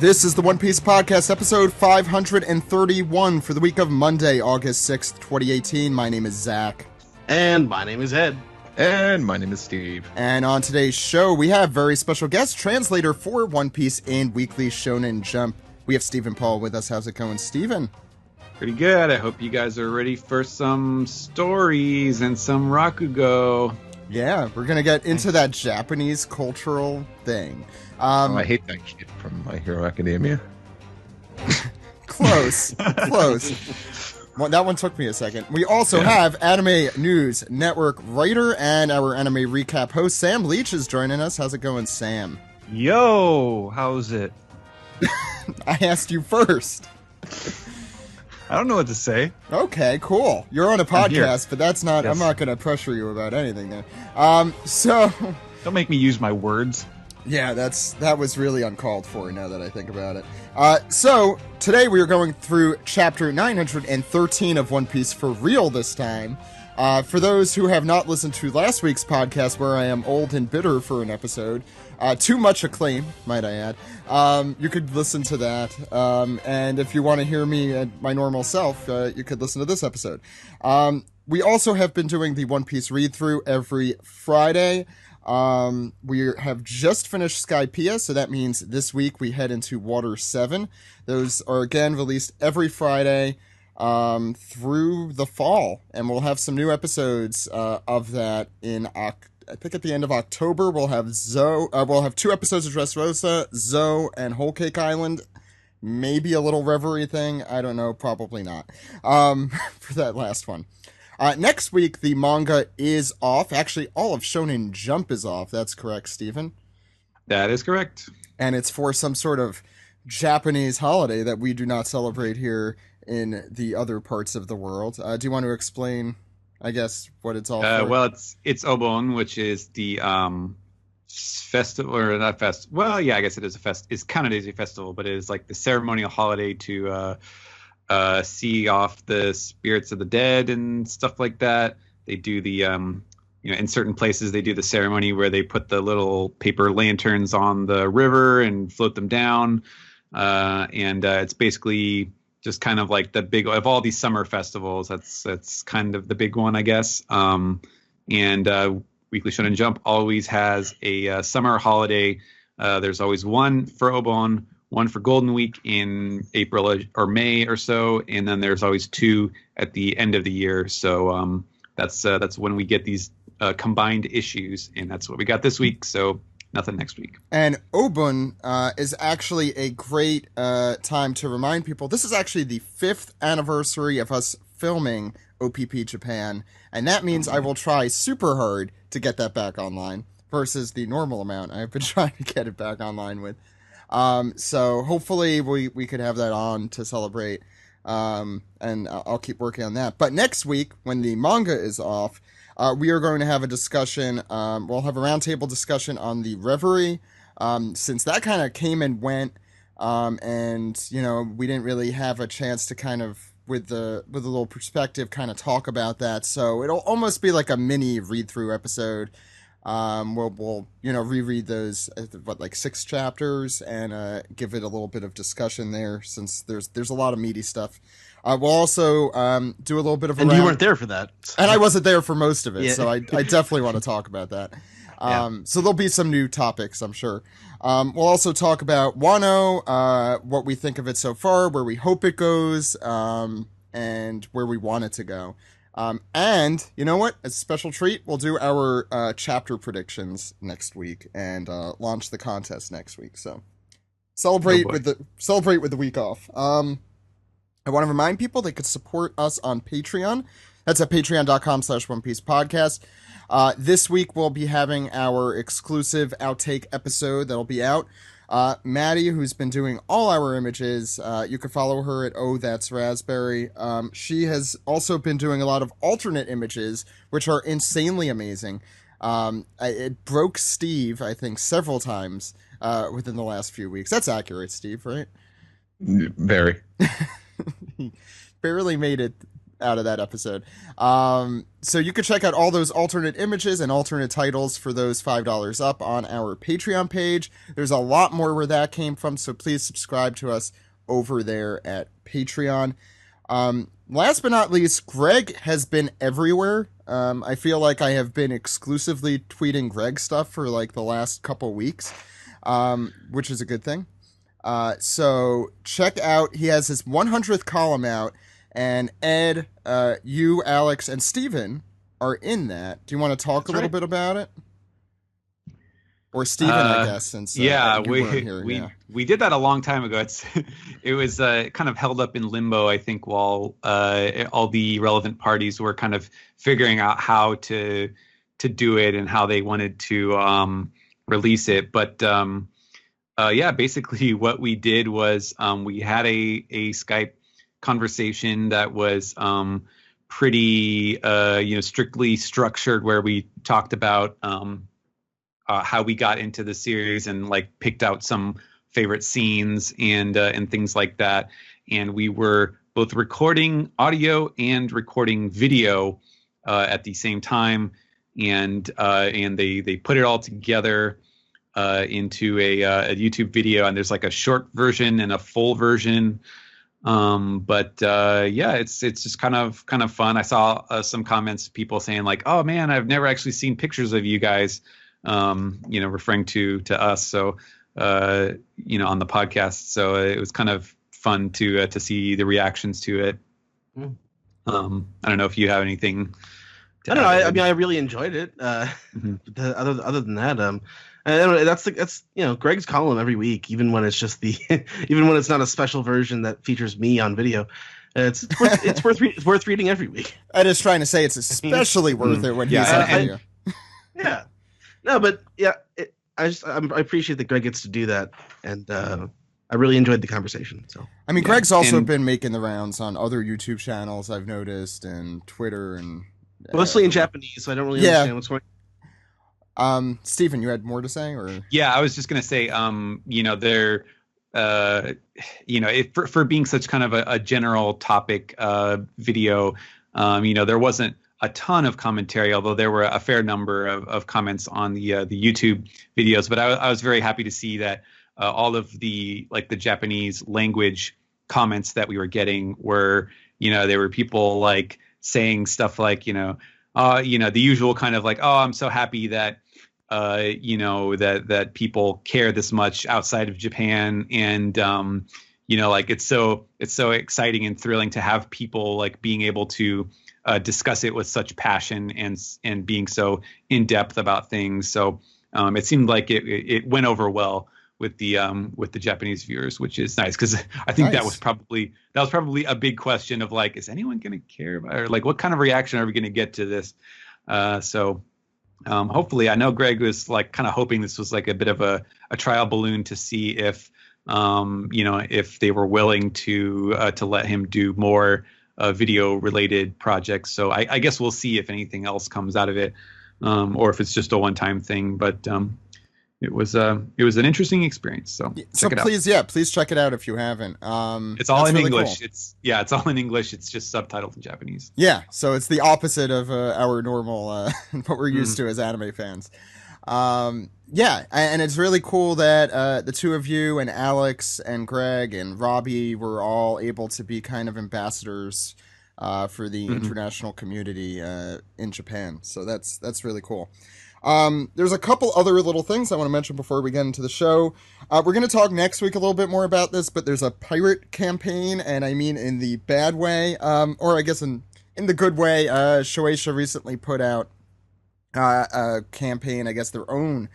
This is the One Piece Podcast, episode 531 for the week of Monday, August 6th, 2018. My name is Zach. And my name is Ed. And my name is Steve. And on today's show, we have very special guest translator for One Piece and Weekly Shonen Jump. We have Stephen Paul with us. How's it going, Stephen? Pretty good. I hope you guys are ready for some stories and some Rakugo. Yeah, we're going to get into that Japanese cultural thing. I hate that kid from My Hero Academia. Close. Well, that one took me a second. We also have Anime News Network writer and our anime recap host, Sam Leach, is joining us. How's it going, Sam? Yo, how's it? I asked you first. I don't know what to say. Okay, cool. You're on a podcast, but that's not... Yes. I'm not going to pressure you about anything there. So... Don't make me use my words. Yeah, that was really uncalled for now that I think about it. So, today we are going through chapter 913 of One Piece for real this time. For those who have not listened to last week's podcast where I am old and bitter for an episode, too much acclaim, might I add, you could listen to that. And if you want to hear me at my normal self, you could listen to this episode. We also have been doing the One Piece read-through every Friday. We have just finished Skypiea, so that means this week we head into Water 7. Those are again released every Friday through the fall, and we'll have some new episodes of that in I think at the end of October. We'll have we'll have 2 episodes of Dressrosa, Zoe, and Whole Cake Island. Maybe a little Reverie thing. I don't know. Probably not. For that last one. Next week, the manga is off. Actually, all of Shonen Jump is off. That's correct, Stephen? That is correct. And it's for some sort of Japanese holiday that we do not celebrate here in the other parts of the world. Do you want to explain, I guess, what it's all for? Well, it's Obon, which is the festival, or not fest. Well, yeah, I guess it is a fest. It's kind of a festival, but it is like the ceremonial holiday to see off the spirits of the dead and stuff like that. They do the in certain places they do the ceremony where they put the little paper lanterns on the river and float them down, and it's basically just kind of like the big of all these summer festivals. That's kind of the big one, I guess. And Weekly Shonen Jump always has a summer holiday. There's always one for Obon, one for Golden Week in April or May or so, and then there's always 2 at the end of the year. So that's when we get these combined issues, and that's what we got this week. So nothing next week. And Obon is actually a great time to remind people. This is actually the 5th anniversary of us filming OPP Japan, and that means I will try super hard to get that back online versus the normal amount I've been trying to get it back online with. So hopefully we could have that on to celebrate, and I'll keep working on that. But next week, when the manga is off, we are going to have a discussion, we'll have a roundtable discussion on the Reverie, since that kind of came and went, and, we didn't really have a chance to kind of, with a little perspective, kind of talk about that. So it'll almost be like a mini read-through episode. We'll reread those, 6 chapters and give it a little bit of discussion there, since there's a lot of meaty stuff. We'll also do a little bit of and you weren't there for that, and I wasn't there for most of it, so I definitely want to talk about that. So there'll be some new topics, I'm sure. We'll also talk about Wano, what we think of it so far, where we hope it goes, and where we want it to go. And you know what? As a special treat, we'll do our chapter predictions next week and launch the contest next week. So celebrate with the week off. I want to remind people they could support us on Patreon. That's at patreon.com/OnePiecePodcast. This week we'll be having our exclusive outtake episode that'll be out. Maddie, who's been doing all our images, you can follow her at Oh That's Raspberry. She has also been doing a lot of alternate images, which are insanely amazing. It broke Steve, I think, several times within the last few weeks. That's accurate, Steve, right? Very. He barely made it out of that episode. So you can check out all those alternate images and alternate titles for those $5 up on our Patreon page. There's a lot more where that came from, so please subscribe to us over there at Patreon. Last but not least, Greg has been everywhere. I feel like I have been exclusively tweeting Greg stuff for like the last couple weeks, which is a good thing. So check out, he has his 100th column out, and Ed, you, Alex, and Steven are in that. Do you want to talk a little bit about it? Or Steven, I guess, since we did that a long time ago. It was kind of held up in limbo, I think, while all the relevant parties were kind of figuring out how to do it and how they wanted to release it. But basically what we did was we had a Skype conversation that was pretty strictly structured, where we talked about how we got into the series and like picked out some favorite scenes and things like that. And we were both recording audio and recording video at the same time. And they put it all together into a YouTube video. And there's like a short version and a full version. It's just kind of fun. I saw some comments, people saying like, "Oh man, I've never actually seen pictures of you guys." Referring to us. So, on the podcast. So it was kind of fun to see the reactions to it. I don't know if you have anything. I don't know. I really enjoyed it. Other than that, I don't know, that's Greg's column every week, even when it's just even when it's not a special version that features me on video. It's worth reading every week. I was trying to say it's especially worth it when he's on video. Yeah. No, but yeah, I appreciate that Greg gets to do that, and I really enjoyed the conversation. So Greg's also been making the rounds on other YouTube channels, I've noticed, and Twitter, and mostly in Japanese, so I don't really understand what's going on. Stephen, you had more to say, or? Yeah, I was just gonna say, they're for being such kind of a general topic video, there wasn't a ton of commentary, although there were a fair number of comments on the YouTube videos. But I was very happy to see that all of the Japanese language comments that we were getting were, there were people like saying stuff like, the usual kind of like, "Oh, I'm so happy that that people care this much outside of Japan," and it's so exciting and thrilling to have people like being able to discuss it with such passion and being so in depth about things. So it seemed like it went over well with the Japanese viewers, which is nice, because I think that was probably a big question of like, is anyone going to care about, or like what kind of reaction are we going to get to this? Hopefully, I know Greg was like kind of hoping this was like a bit of a trial balloon to see if if they were willing to let him do more video related projects. So I guess we'll see if anything else comes out of it, or if it's just a one-time thing. But it was an interesting experience. So check it out. Please check it out if you haven't. It's all in really English. Cool. It's all in English. It's just subtitled in Japanese. Yeah, so it's the opposite of our normal what we're used to as anime fans. And it's really cool that the two of you and Alex and Greg and Robbie were all able to be kind of ambassadors for the international community in Japan. So that's really cool. There's a couple other little things I want to mention before we get into the show. We're going to talk next week a little bit more about this, but there's a pirate campaign, and I mean in the bad way, or I guess in the good way. Shueisha recently put out a campaign, I guess their own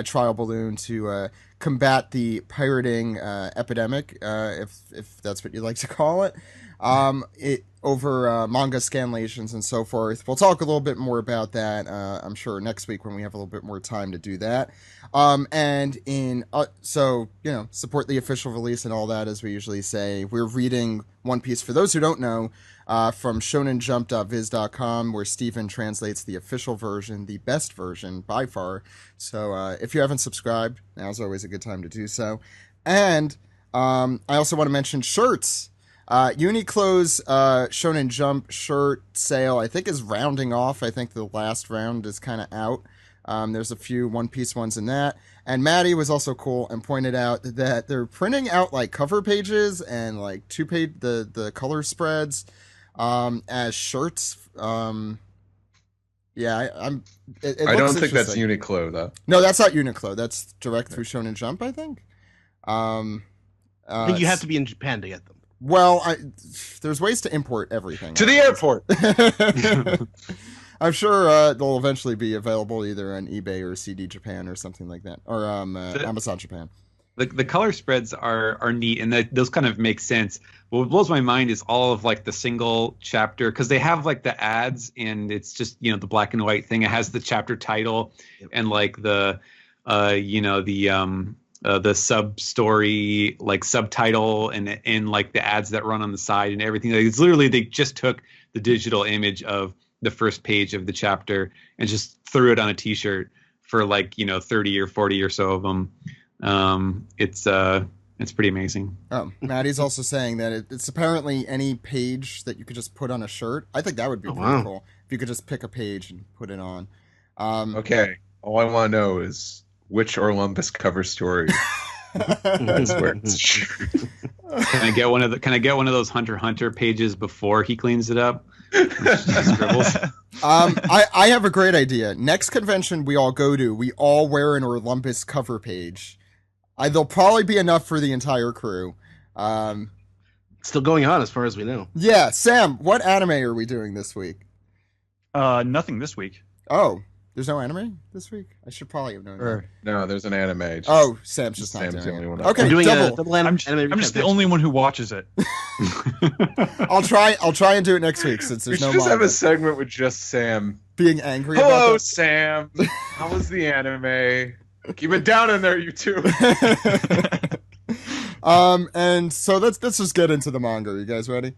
trial balloon to combat the pirating epidemic, if that's what you like to call it. Over manga scanlations and so forth. We'll talk a little bit more about that, I'm sure, next week when we have a little bit more time to do that. Support the official release and all that, as we usually say. We're reading One Piece, for those who don't know, from shonenjump.viz.com, where Stephen translates the official version, the best version by far. So if you haven't subscribed, now's always a good time to do so. And I also want to mention shirts. Uniqlo's Shonen Jump shirt sale, I think, is rounding off. I think the last round is kind of out. There's a few one-piece ones in that. And Maddie was also cool and pointed out that they're printing out like cover pages and like two-page the color spreads as shirts. Yeah, I don't think that's Uniqlo though. No, that's not Uniqlo. That's direct through Shonen Jump, I think. I think you have to be in Japan to get them. Well, there's ways to import everything to the airport. I'm sure they'll eventually be available either on eBay or CD Japan or something like that, or Amazon Japan. The color spreads are neat, and those kind of make sense. But what blows my mind is all of like the single chapter, because they have like the ads, and it's just the black and white thing. It has the chapter title and like the sub story like subtitle and like the ads that run on the side and everything. Like, it's literally they just took the digital image of the first page of the chapter and just threw it on a T-shirt for like 30 or 40 or so of them. It's pretty amazing. Oh, Maddie's also saying that it's apparently any page that you could just put on a shirt. I think that would be pretty cool if you could just pick a page and put it on. Okay, all I want to know is which Orlumbus cover story. That's where it's Can I get one of those Hunter x Hunter pages before he cleans it up? Scribbles. I have a great idea. Next convention we all go to, we all wear an Orlumbus cover page. There'll probably be enough for the entire crew. Still going on as far as we know. Yeah, Sam, what anime are we doing this week? Nothing this week. Oh, there's no anime this week? I should probably have known that. No, there's an anime. Sam's just not doing it. One. Okay, I'm doing double. I'm just the only one who watches it. I'll try and do it next week since there's we no should just have manga. a segment with just Sam Being angry Hello, about Sam. How was the anime? Keep it down in there, you two. And so let's just get into the manga. You guys ready?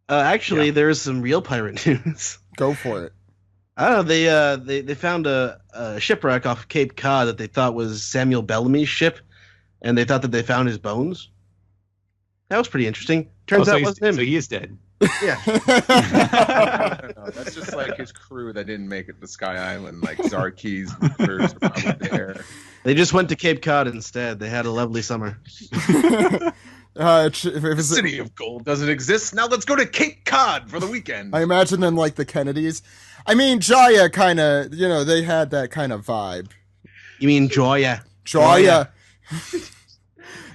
Actually, there's some real pirate news. Go for it. I don't know. They found a shipwreck off Cape Cod that they thought was Samuel Bellamy's ship, and they thought that they found his bones. That was pretty interesting. Turns out it wasn't him. So he is dead. Yeah. No, that's just like his crew that didn't make it to Sky Island. Like Zarki's crews are probably there. They just went to Cape Cod instead. They had a lovely summer. City of Gold doesn't exist. Now let's go to Cape Cod for the weekend. I imagine them like the Kennedys. I mean, Jaya kind of, they had that kind of vibe. You mean Joya? Jaya.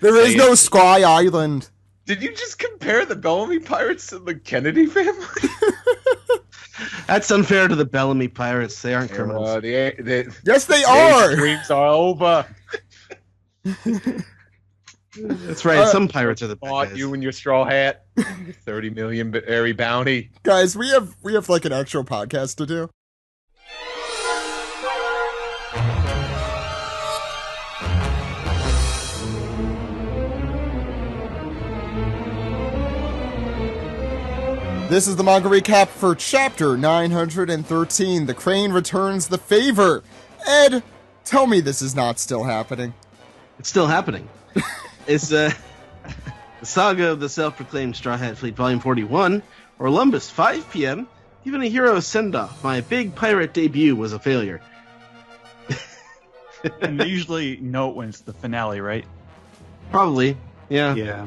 There is no Sky Island. Did you just compare the Bellamy Pirates to the Kennedy family? That's unfair to the Bellamy Pirates. They aren't criminals. Yes, they are. Dreams are over. That's right. Some pirates are the bad Bought guys. you and your straw hat. 30 million airy bounty. Guys, we have like an actual podcast to do. This is the manga recap for chapter 913. The Crane returns the favor. Ed, tell me this is not still happening. It's still happening. It's the saga of the self-proclaimed Straw Hat Fleet, Volume 41, Orlumbus, 5 p.m. Given a hero send-off. My big pirate debut was a failure. And they usually know it when it's the finale, right? Probably, yeah. Yeah.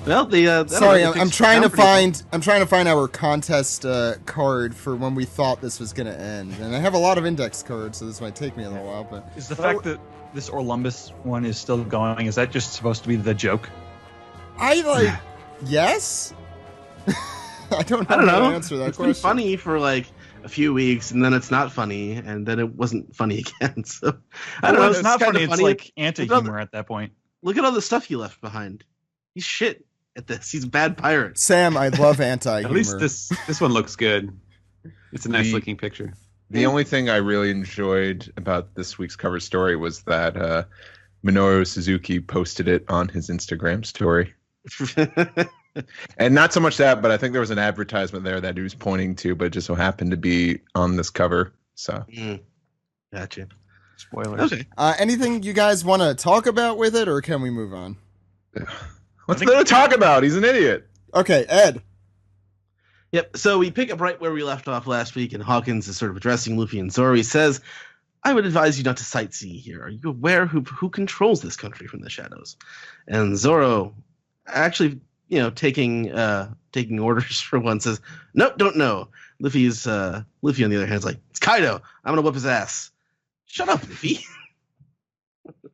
Well, sorry, I'm trying to find our contest card for when we thought this was going to end, and I have a lot of index cards, so this might take me a little while. But is the fact that this Orlumbus one is still going, is that just supposed to be the joke? Yes. I don't know how to answer that it's question. Been funny for like a few weeks, and then it's not funny, and then it wasn't funny again. So I don't know. It's not funny. It's like anti-humor at that point. Look at all the stuff he left behind. He's shit at this. He's a bad pirate. Sam, I love anti-humor. At least this one looks good. It's a nice looking picture. The only thing I really enjoyed about this week's cover story was that Minoru Suzuki posted it on his Instagram story. And not so much that, but I think there was an advertisement there that he was pointing to, but it just so happened to be on this cover. So, Gotcha. Spoilers. Okay. Anything you guys want to talk about with it, or can we move on? What's there to talk about? He's an idiot. Okay, Ed. Yep. So we pick up right where we left off last week, and Hawkins is sort of addressing Luffy and Zoro. He says, "I would advise you not to sightsee here. Are you aware who controls this country from the shadows?" And Zoro, actually, taking orders for one, says, "Nope, don't know." Luffy, on the other hand, is like, "It's Kaido. I'm gonna whip his ass." Shut up, Luffy.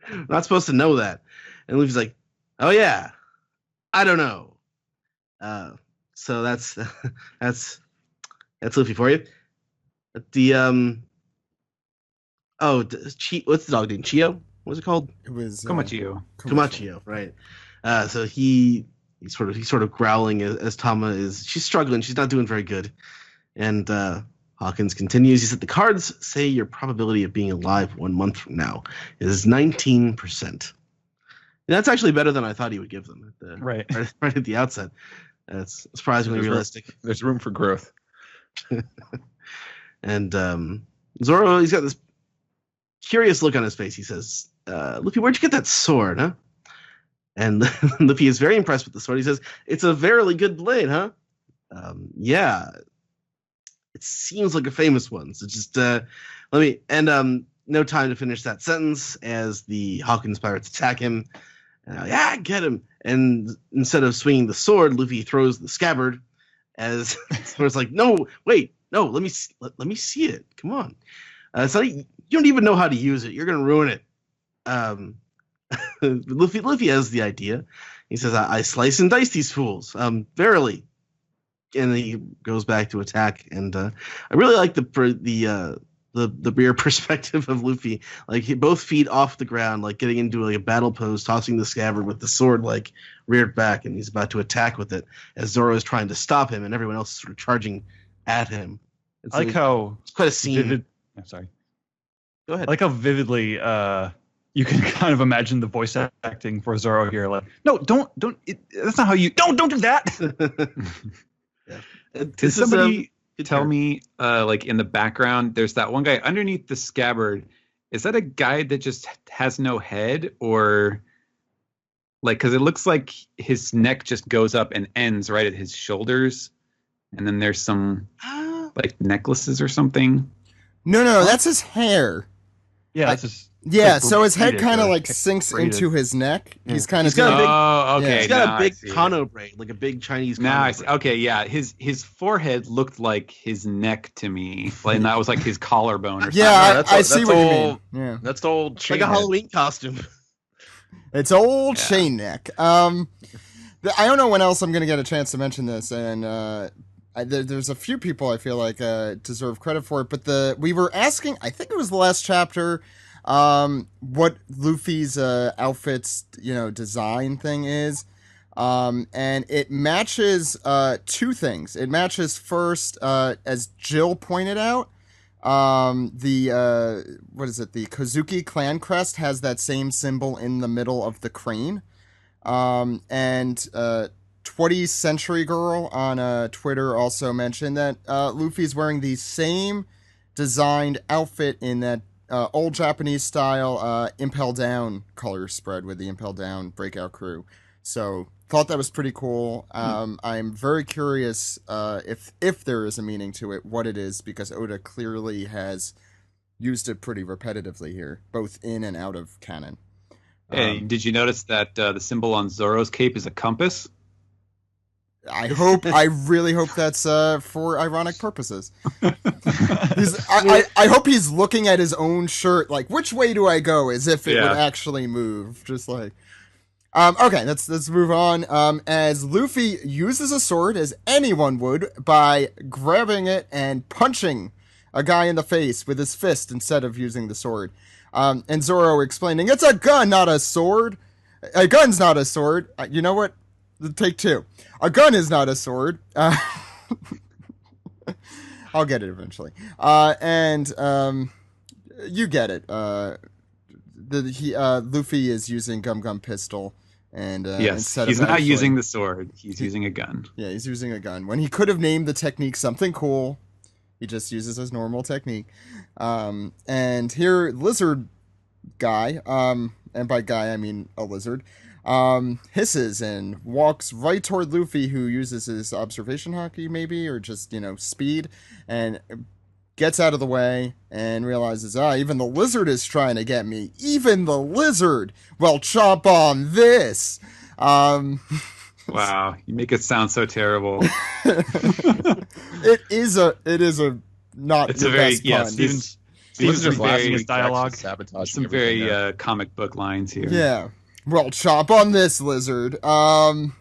I'm not supposed to know that. And Luffy's like, "Oh yeah, I don't know." So that's Luffy for you. The what's the dog name? Chio? What was it called? It was Komachio. Komachio, right? So he's sort of growling as Tama is. She's struggling. She's not doing very good. And Hawkins continues. He said, "The cards say your probability of being alive 1 month from now is 19%. That's actually better than I thought he would give them right at the outset. That's surprisingly realistic. There's room for growth. And Zoro, he's got this curious look on his face. He says, "Luffy, where'd you get that sword, huh?" And Luffy is very impressed with the sword. He says, "It's a verily good blade, huh?" Yeah. It seems like a famous one. So just no time to finish that sentence as the Hawkins pirates attack him. Get him. And instead of swinging the sword, Luffy throws the scabbard as Zoro's like, "No, wait, no, let me see it. Come on." So you don't even know how to use it. You're going to ruin it. Luffy has the idea. He says, I slice and dice these fools. Verily. And he goes back to attack. And I really like the rear perspective of Luffy. Like, both feet off the ground, like getting into like a battle pose, tossing the scabbard with the sword like reared back, and he's about to attack with it as Zoro is trying to stop him, and everyone else is sort of charging at him. I like how it's quite a scene. I'm sorry. Go ahead. I like how vividly you can kind of imagine the voice acting for Zoro here. Like, no, don't. That's not how you. Don't do that. Yeah. Did somebody tell me, like in the background, there's that one guy underneath the scabbard. Is that a guy that just has no head, or like, because it looks like his neck just goes up and ends right at his shoulders, and then there's some like necklaces or something. No, that's his hair. Yeah, that's his. Yeah, so his head kind of like sinks into his neck. Yeah. He's kind of okay. He's got a big Kano braid, like a big Chinese Kano Now I braid. see. Okay, yeah. His forehead looked like his neck to me, and that was like his collarbone or something. Yeah, I see what you mean. Yeah, That's old chain Like a head. Halloween costume. it's old chain neck. I don't know when else I'm gonna get a chance to mention this, and there's a few people I feel like deserve credit for it. But we were asking, I think it was the last chapter, what Luffy's outfit's design thing is, and it matches two things. It matches first, as Jill pointed out, the Kozuki clan crest has that same symbol in the middle of the crane, and 20th Century Girl on Twitter also mentioned that Luffy's wearing the same designed outfit in that old Japanese style Impel Down color spread with the Impel Down breakout crew. So thought that was pretty cool. I'm very curious if there is a meaning to it, what it is, because Oda clearly has used it pretty repetitively here, both in and out of canon. Hey, did you notice that the symbol on Zoro's cape is a compass? I really hope that's for ironic purposes. I hope he's looking at his own shirt like, which way do I go? As if it would actually move. Just like, okay, let's move on. As Luffy uses a sword as anyone would by grabbing it and punching a guy in the face with his fist instead of using the sword. And Zoro explaining, it's a gun, not a sword. A gun's not a sword. You know what? Take two. A gun is not a sword. I'll get it eventually. And you get it. Luffy is using Gum Pistol, and yes, instead he's of not actually using the sword. He's using a gun. Yeah, he's using a gun. When he could have named the technique something cool, he just uses his normal technique. And here, lizard guy, and by guy I mean a lizard, hisses and walks right toward Luffy, who uses his observation hockey, maybe, or just, speed, and gets out of the way and realizes, even the lizard is trying to get me. Even the lizard! Well, chomp on this! Wow, you make it sound so terrible. It is a not It's the a very best pun. Steven's Lizard's very last dialogue. sabotaging some everything very there. comic book lines here. Yeah. Well, chomp on this, lizard. And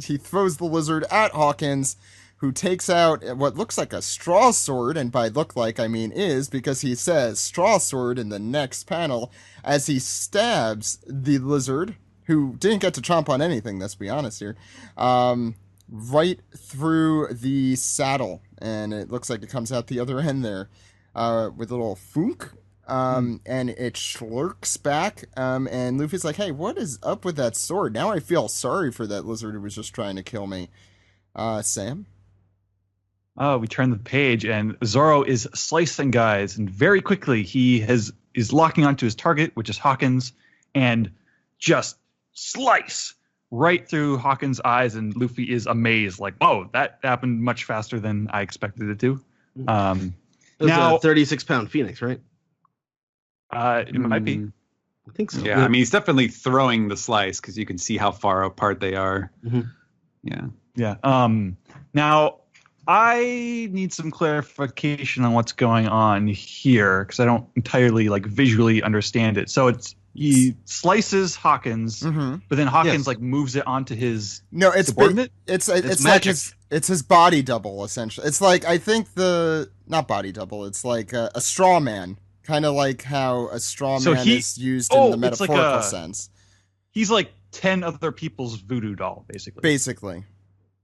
he throws the lizard at Hawkins, who takes out what looks like a straw sword, and by look like I mean is, because he says straw sword in the next panel as he stabs the lizard, who didn't get to chomp on anything, let's be honest here, right through the saddle, and it looks like it comes out the other end there with a little thunk. And it slurks back, and Luffy's like, hey, what is up with that sword? Now I feel sorry for that lizard who was just trying to kill me. Sam? Oh, we turn the page, and Zoro is slicing guys, and very quickly he is locking onto his target, which is Hawkins, and just slice right through Hawkins' eyes, and Luffy is amazed, like, whoa, that happened much faster than I expected it to. It was Now- a 36-pound Phoenix, right? It might be. I think so. Yeah, I mean, he's definitely throwing the slice because you can see how far apart they are. Mhm. Yeah. Yeah. Now, I need some clarification on what's going on here because I don't entirely visually understand it. So he slices Hawkins, Mm-hmm. but then Hawkins Yes. moves it onto his No, it's subordinate. it's It's like magic. it's his body double, essentially. It's like, I think not body double, it's like a straw man. Kind of like how a straw So man he- is used Oh, in the it's like metaphorical sense. He's like 10 other people's voodoo doll, basically. Basically.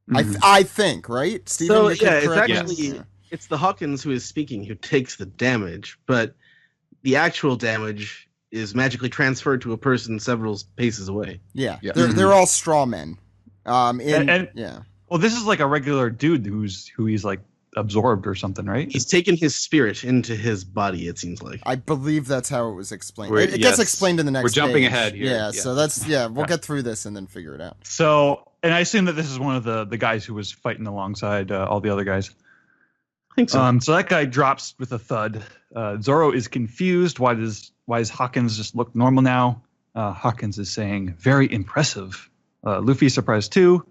Mhm. I think, right? Steven, So, you could yeah, it's correct me? actually- Yeah. It's the Hawkins who is speaking who takes the damage, but the actual damage is magically transferred to a person several paces away. Yeah, Yeah. they're all straw men. And- Yeah. Well, this is like a regular dude who he's like absorbed or something, right? He's taken his spirit into his body, it seems like. I believe that's how it was explained. We're- It gets yes. explained in the next We're jumping page. ahead here. Yeah, Yeah. so we'll get through this and then figure it out. So, and I assume that this is one of the guys who was fighting alongside all the other guys. I think so. So that guy drops with a thud. Zoro is confused. Why does Hawkins just look normal now? Hawkins is saying, very impressive. Luffy's surprised too.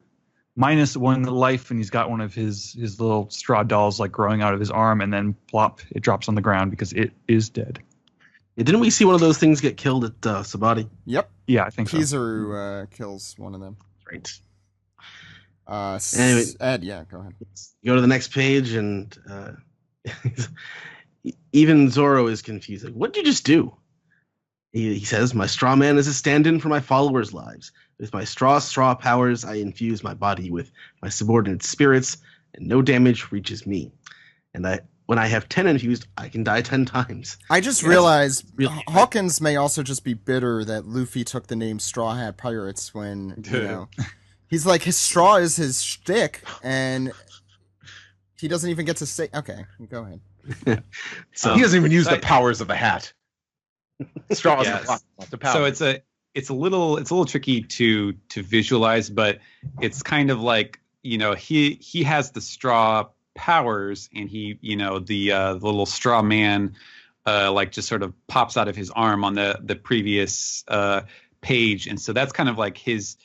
-1 life, and he's got one of his little straw dolls growing out of his arm, and then plop, it drops on the ground because it is dead. Yeah, didn't we see one of those things get killed at Sabati? Yep. Yeah, I think so. Kizaru kills one of them. Right. Anyway, Ed, yeah, go ahead. You go to the next page, and even Zoro is confused. Like, what did you just do? He says, my straw man is a stand-in for my followers' lives. With my straw powers, I infuse my body with my subordinate spirits, and no damage reaches me. And when I have 10 infused, I can die 10 times. I just Yes. realized Really? Hawkins may also just be bitter that Luffy took the name Straw Hat Pirates when, he's like, his straw is his shtick, and he doesn't even get to say, okay, go ahead. So He doesn't even use the I- powers of a hat. Straws Yes. and lots of power. So it's a little tricky to visualize, but it's kind of like, he has the straw powers, and he, the little straw man just sort of pops out of his arm on the previous page, and so that's kind of like his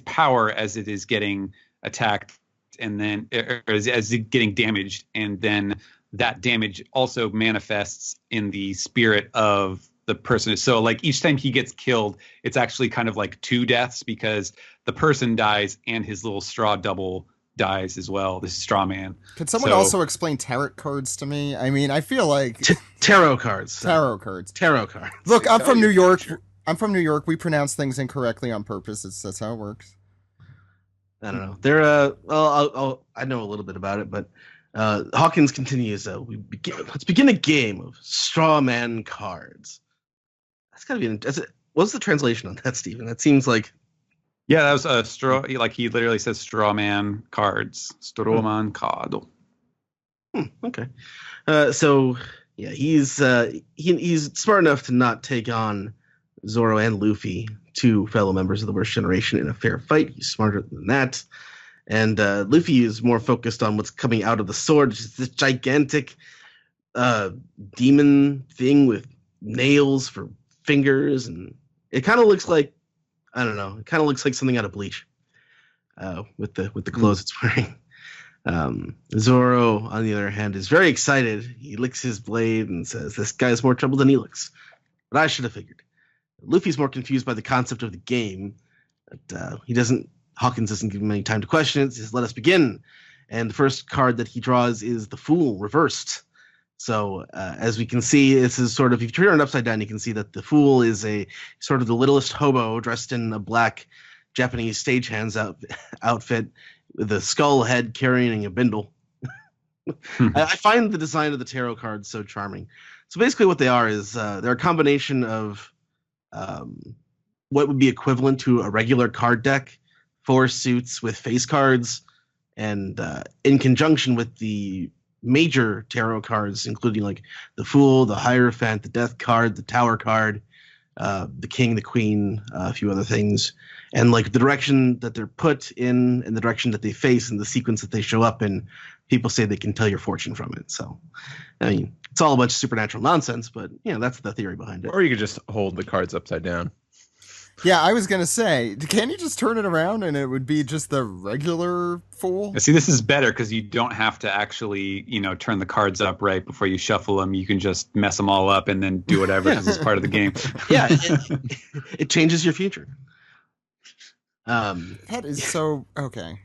power as it is getting attacked, and then as it getting damaged, and then that damage also manifests in the spirit of the person. So each time he gets killed, it's actually kind of like 2 deaths because the person dies and his little straw double dies as well. This straw man. Could someone So- also explain tarot cards to me? I mean, I feel like tarot cards. tarot cards. Tarot cards. Look, I'm Tell from you New York. future. I'm from New York. We pronounce things incorrectly on purpose. That's how it works. I don't know. They're I know a little bit about it, but Hawkins continues. Let's begin a game of straw man cards. That's gotta be. What's the translation on that, Stephen? That seems like. Yeah, that was a straw. He literally says straw man cards. Straw man card. Okay. So yeah, he's smart enough to not take on Zoro and Luffy two fellow members of the worst generation in a fair fight. He's smarter than that. And Luffy is more focused on what's coming out of the sword, which is this gigantic demon thing with nails for fingers, and it kind of looks like, I don't know, it kind of looks like something out of Bleach with the clothes it's wearing. Zoro, on the other hand, is very excited. He licks his blade and says, "This guy's more trouble than he looks." But I should have figured. Luffy's more confused by the concept of the game. But Hawkins doesn't give him any time to question it. He says, "Let us begin." And the first card that he draws is the Fool reversed. So as we can see, this is sort of, if you turn it upside down, you can see that the Fool is a sort of the littlest hobo dressed in a black Japanese stagehands outfit with a skull head carrying a bindle. I find the design of the tarot cards so charming. So basically what they are is they're a combination of what would be equivalent to a regular card deck, 4 suits with face cards, and in conjunction with the major tarot cards, including like the Fool, the Hierophant, the Death card, the Tower card, the King, the Queen, a few other things, and like the direction that they're put in and the direction that they face and the sequence that they show up in, people say they can tell your fortune from it. So, I mean, it's all a bunch of supernatural nonsense, but that's the theory behind it. Or you could just hold the cards upside down. Yeah, I was going to say, can you just turn it around and it would be just the regular Fool? See, this is better because you don't have to actually, turn the cards up right before you shuffle them. You can just mess them all up and then do whatever because it's part of the game. Yeah, it changes your future. That is so okay.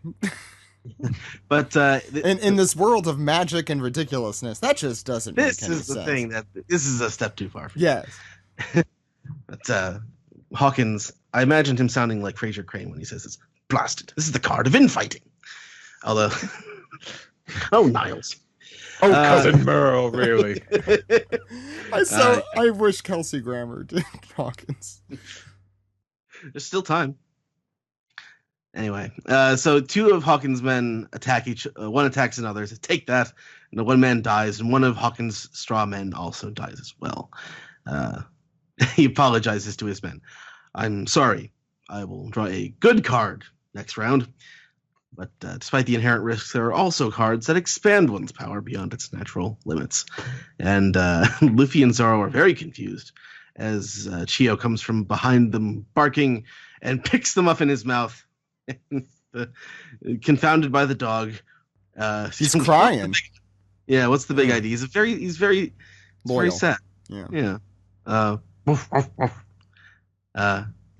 But in this world of magic and ridiculousness, that just doesn't make any sense. This is the thing that this is a step too far. Yes. But Hawkins, I imagined him sounding like Fraser Crane when he says it's blasted. This is the card of infighting. Although, oh, Niles. Oh, Cousin Merle, really? I wish Kelsey Grammer did Hawkins. There's still time. Anyway, so 2 of Hawkins' men attack one attacks another. Says, "Take that," and the one man dies, and one of Hawkins' straw men also dies as well. He apologizes to his men. "I'm sorry. I will draw a good card next round." But despite the inherent risks, there are also cards that expand one's power beyond its natural limits. And Luffy and Zoro are very confused as Chio comes from behind them barking and picks them up in his mouth. Confounded by the dog. He's crying. What's the big idea? He's very loyal. Very sad. Yeah.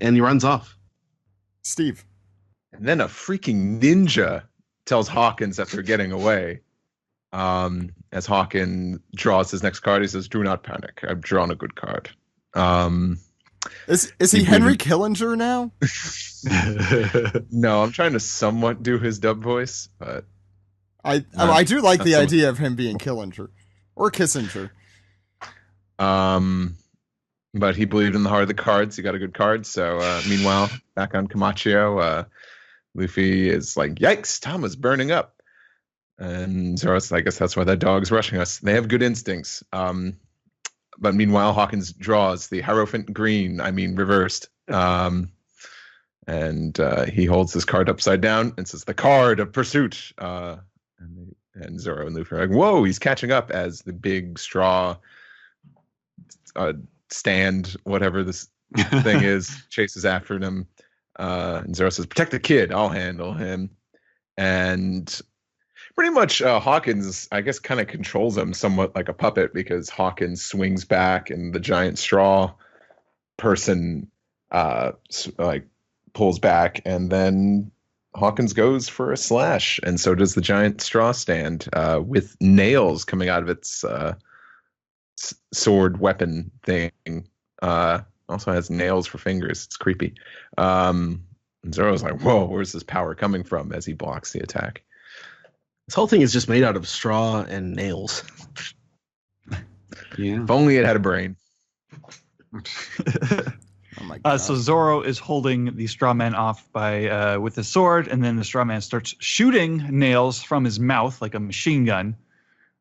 And he runs off. Steve. And then a freaking ninja tells Hawkins that they're getting away. As Hawkins draws his next card, he says, "Do not panic. I've drawn a good card." Is he Henry Killinger now? No, I'm trying to somewhat do his dub voice, but I do like the idea of him being Killinger or Kissinger. But he believed in the heart of the cards. He got a good card. So meanwhile, back on Camacho, Luffy is like, "Yikes! Tama's burning up," and Zoro's like, "I guess that's why that dog's rushing us. They have good instincts." But meanwhile, Hawkins draws the Hierophant green, reversed. And he holds his card upside down and says, "The card of pursuit." And Zoro and Luffy are like, "Whoa, he's catching up," as the big straw stand, whatever this thing is, chases after them. And Zoro says, "Protect the kid. I'll handle him." And pretty much Hawkins, I guess, kind of controls him somewhat like a puppet, because Hawkins swings back and the giant straw person pulls back, and then Hawkins goes for a slash, and so does the giant straw stand with nails coming out of its sword weapon thing. Also has nails for fingers. It's creepy. And Zoro's like, "Whoa, where's this power coming from?" as he blocks the attack. This whole thing is just made out of straw and nails. Yeah. If only it had a brain. Oh my God. So Zoro is holding the straw man off by with his sword, and then the straw man starts shooting nails from his mouth like a machine gun.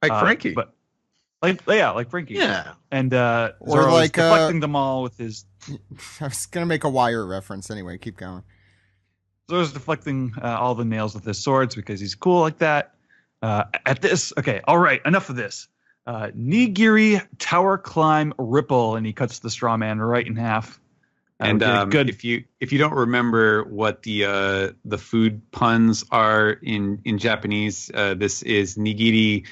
Like Frankie. But like Frankie. Yeah. And Or Zoro like, is deflecting them all with his. I was gonna make a Wire reference anyway. Keep going. Zoro's deflecting all the nails with his swords because he's cool like that. At this, okay, all right, enough of this. Nigiri tower climb ripple, and he cuts the straw man right in half. And good. if you don't remember what the food puns are in Japanese, this is nigiri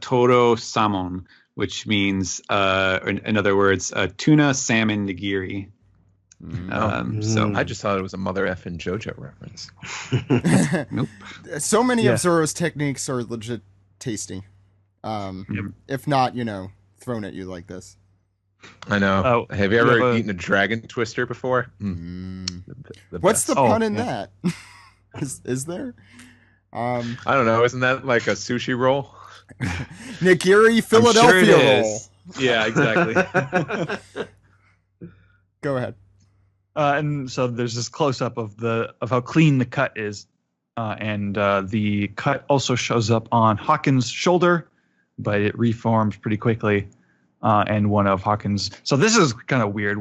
toro salmon, which means in other words tuna salmon nigiri. So I just thought it was a Mother effing JoJo reference. nope. So many of Zoro's techniques are legit tasty. If not, thrown at you like this. I know. Oh, have you ever eaten a dragon twister before? What's the best. pun in that? Is there? I don't know. Isn't that like a sushi roll? Nigiri Philadelphia roll. Yeah, exactly. Go ahead. And so there's this close up of how clean the cut is, and the cut also shows up on Hawkins' shoulder, but it reforms pretty quickly. And one of Hawkins. So this is kind of weird.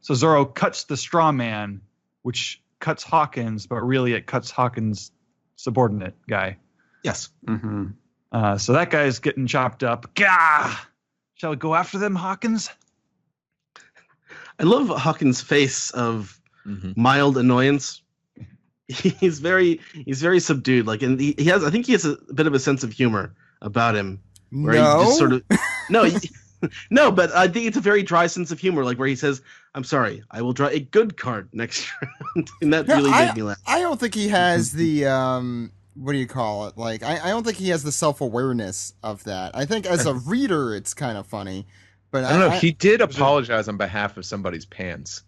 So Zoro cuts the straw man, which cuts Hawkins, but really it cuts Hawkins' subordinate guy. Yes. Mm-hmm. So that guy's getting chopped up. Gah! Shall we go after them, Hawkins? I love Hawkins' face of mild annoyance. He's very subdued. Like, and he has. I think he has a bit of a sense of humor about him, where he just sort of no. But I think it's a very dry sense of humor, like where he says, "I'm sorry, I will draw a good card next round," and that really made me laugh. I don't think he has the what do you call it? Like, I don't think he has the self-awareness of that. I think as a reader, it's kind of funny. But I don't know. He did apologize on behalf of somebody's pants.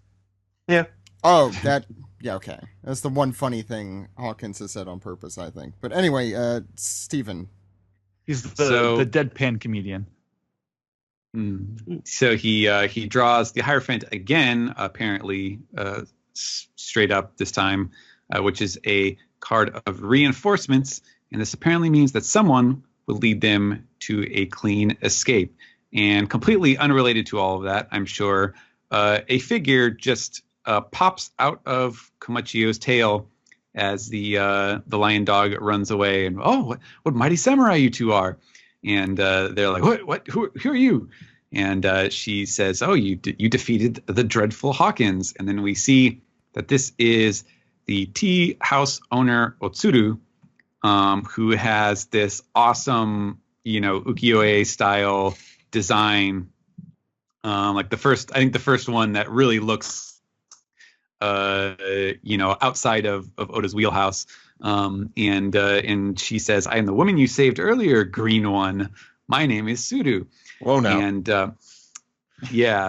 Yeah. Oh, that. Yeah, okay. That's the one funny thing Hawkins has said on purpose, I think. But anyway, Steven. He's the deadpan comedian. So he draws the Hierophant again, apparently straight up this time, which is a card of reinforcements. And this apparently means that someone will lead them to a clean escape. And completely unrelated to all of that, I'm sure, a figure just pops out of Komachio's tail as the lion dog runs away. And what mighty samurai you two are! And they're like, what? Who are you? And she says, "Oh, you defeated the dreadful Hawkins." And then we see that this is the tea house owner Otsuru, who has this awesome, ukiyo-e style design, like the first one that really looks outside of Oda's wheelhouse, and she says, "I am the woman you saved earlier, green one. My name is Suru." Whoa, now. And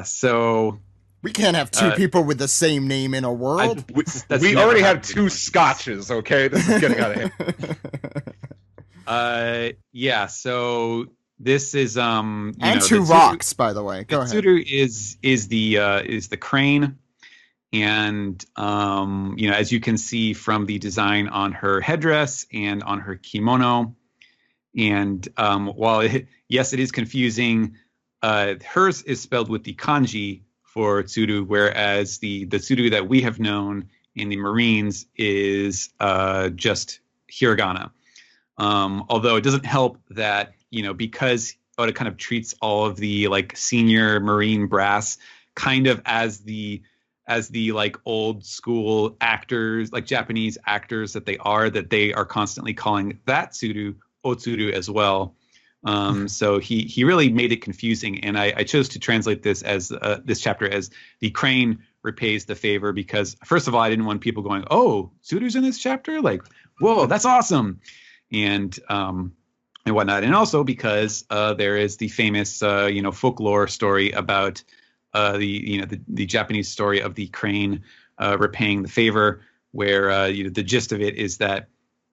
so we can't have two people with the same name in a world. We already have two scotches. Okay, this is getting out of hand. So this is and two rocks, by the way. Go ahead. Suru is the crane, and as you can see from the design on her headdress and on her kimono, and while it is confusing, hers is spelled with the kanji for Tsuru, whereas the Tsuru that we have known in the Marines is just hiragana. Although it doesn't help that, because Oda kind of treats all of the like senior Marine brass kind of as the like old school actors, like Japanese actors that they are constantly calling that Tsuru Otsuru as well. So he really made it confusing, and I chose to translate this as this chapter as the crane repays the favor, because first of all, I didn't want people going, "Oh, Tsuru's in this chapter, like, whoa, that's awesome," and whatnot, and also because there is the famous folklore story about the Japanese story of the crane repaying the favor, where the gist of it is that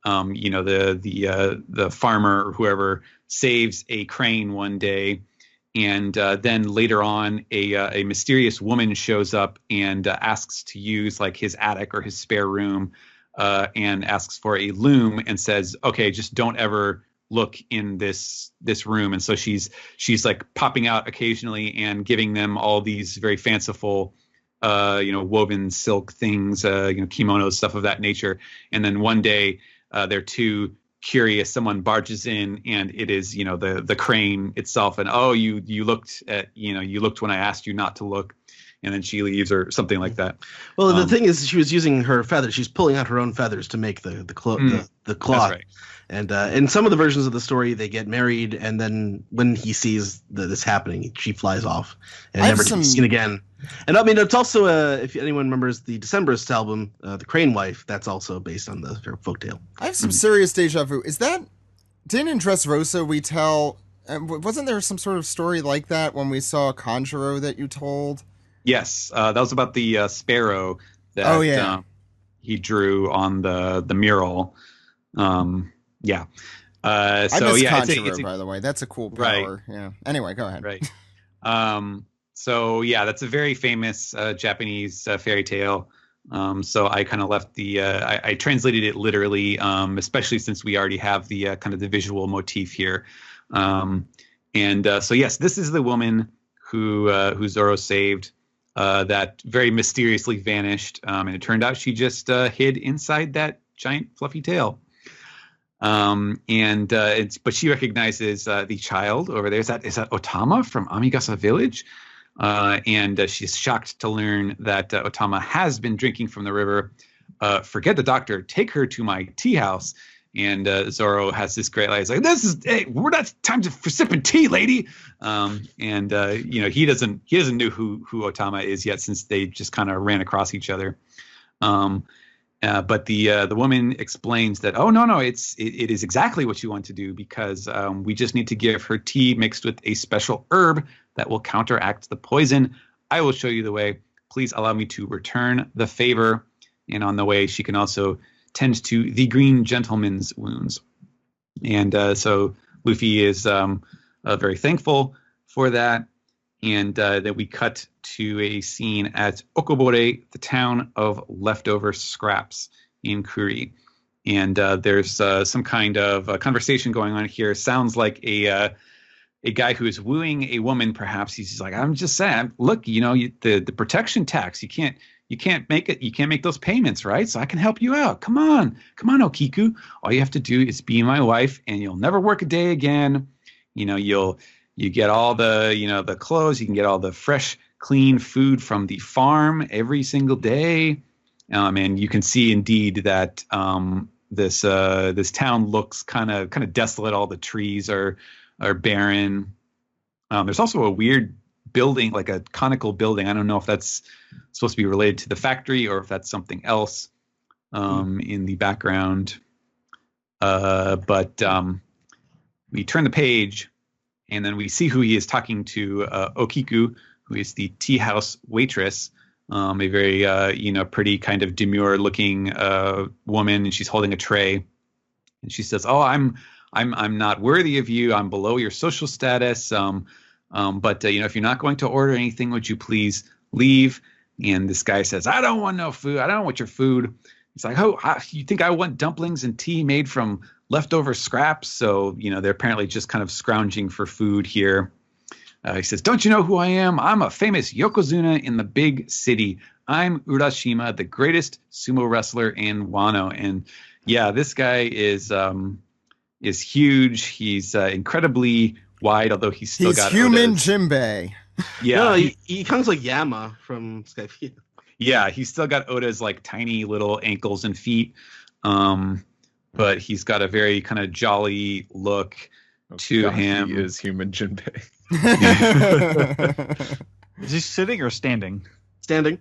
the farmer or whoever saves a crane one day, and then later on a mysterious woman shows up and asks to use like his attic or his spare room, and asks for a loom and says, "Okay, just don't ever look in this room, and so she's like popping out occasionally and giving them all these very fanciful woven silk things, kimonos, stuff of that nature. And then one day they're too curious, someone barges in, and it is the crane itself, and you looked when I asked you not to look, and then she leaves or something like that. Well, the thing is, she was using her feathers. She's pulling out her own feathers to make the cloth. That's right. And in some of the versions of the story, they get married, and then when he sees this happening, she flies off and never to be seen again. And I mean, it's also if anyone remembers the Decemberist album, The Crane Wife, that's also based on the folktale. I have some serious deja vu. Is that didn't in Dressrosa we tell? Wasn't there some sort of story like that when we saw Conjuro that you told? Yes, that was about the sparrow that he drew on the mural. Yeah. I miss Conjuro, by the way. That's a cool power. Right. Yeah. Anyway, go ahead. Right. So yeah, that's a very famous Japanese fairy tale. So I kind of left I translated it literally, especially since we already have the kind of the visual motif here. So yes, this is the woman who Zoro saved, that very mysteriously vanished. And it turned out she just hid inside that giant fluffy tail. But she recognizes the child over there. Is that Otama from Amigasa Village? She's shocked to learn that Otama has been drinking from the river. Forget the doctor. Take her to my tea house. And Zoro has this great line. He's like, we're not time for sipping tea, lady. He doesn't know who Otama is yet, since they just kind of ran across each other. But the woman explains that, oh, no, it is exactly what you want to do, because we just need to give her tea mixed with a special herb that will counteract the poison. I will show you the way. Please allow me to return the favor. And on the way, she can also tend to the green gentleman's wounds. And so Luffy is very thankful for that. And then we cut to a scene at Okobore, the town of leftover scraps in Kuri. And there's some kind of conversation going on here. Sounds like a guy who is wooing a woman, perhaps. He's like, I'm just saying, look, the protection tax, you can't make it. You can't make those payments, right? So I can help you out. Come on, Okiku. All you have to do is be my wife, and you'll never work a day again. You get all the, the clothes. You can get all the fresh, clean food from the farm every single day. And you can see indeed that this town looks kind of desolate. All the trees are barren. There's also a weird building, like a conical building. I don't know if that's supposed to be related to the factory or if that's something else in the background. But we turn the page, and then we see who he is talking to, Okiku, who is the tea house waitress, a very pretty kind of demure-looking woman, and she's holding a tray, and she says, "Oh, I'm not worthy of you. I'm below your social status. But if you're not going to order anything, would you please leave?" And this guy says, "I don't want no food. I don't want your food." He's like, "Oh, you think I want dumplings and tea made from leftover scraps?" So, they're apparently just kind of scrounging for food here. He says, "Don't you know who I am? I'm a famous Yokozuna in the big city. I'm Urashima, the greatest sumo wrestler in Wano." And yeah, this guy is huge. He's incredibly wide, although he's got human Oda's. Jimbei. Yeah, no, he comes like Yama from Skype. Yeah, he's still got Oda's like tiny little ankles and feet, but he's got a very kind of jolly look to him. He is human Jinbei. Is he sitting or standing? Standing.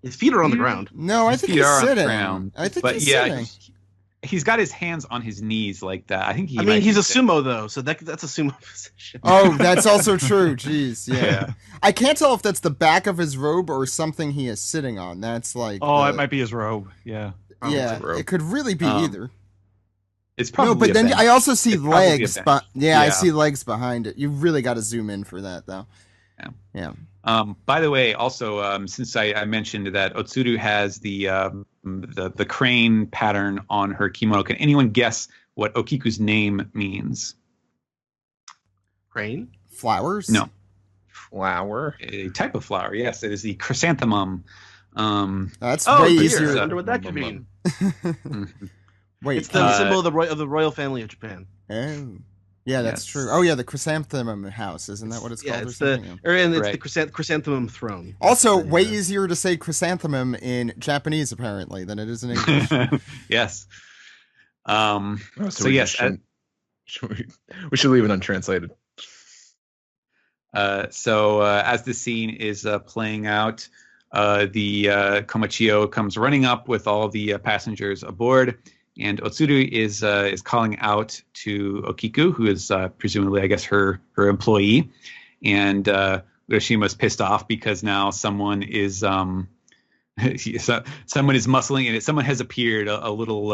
His feet are on the ground. No, I think he's sitting. I think but he's yeah, sitting. He's got his hands on his knees like that. I think he's a sumo though, so that's a sumo position. Oh, that's also true. Jeez, yeah. Yeah. I can't tell if that's the back of his robe or something he is sitting on. That's like it might be his robe. Yeah. Yeah, it could really be either. It's probably no, but then I also see legs. Yeah, I see legs behind it. You really got to zoom in for that, though. Yeah. By the way, also, since I mentioned that Otsuru has the crane pattern on her kimono, can anyone guess what Okiku's name means. Rain? Flowers? No. Flower. A type of flower, yes. It is the chrysanthemum. That's Oh, way dear. easier. I wonder what that could mean. Wait, It's the symbol of the royal family of Japan. oh. Yeah, that's Yes. true. Oh, yeah, the chrysanthemum house. Isn't that what it's called? Yeah, Or it's the something? and it's Right. the chrysanthemum throne. Also, That's the, way easier to say chrysanthemum in Japanese, apparently, than it is in English. Yes. Oh, So we yes, just shouldn't- we should leave it untranslated. So as the scene is playing out, the Komachio comes running up with all the passengers aboard, and Otsuru is calling out to Okiku, who is presumably, I guess, her employee, and Urashima's pissed off because now someone is someone is muscling, and someone has appeared. A little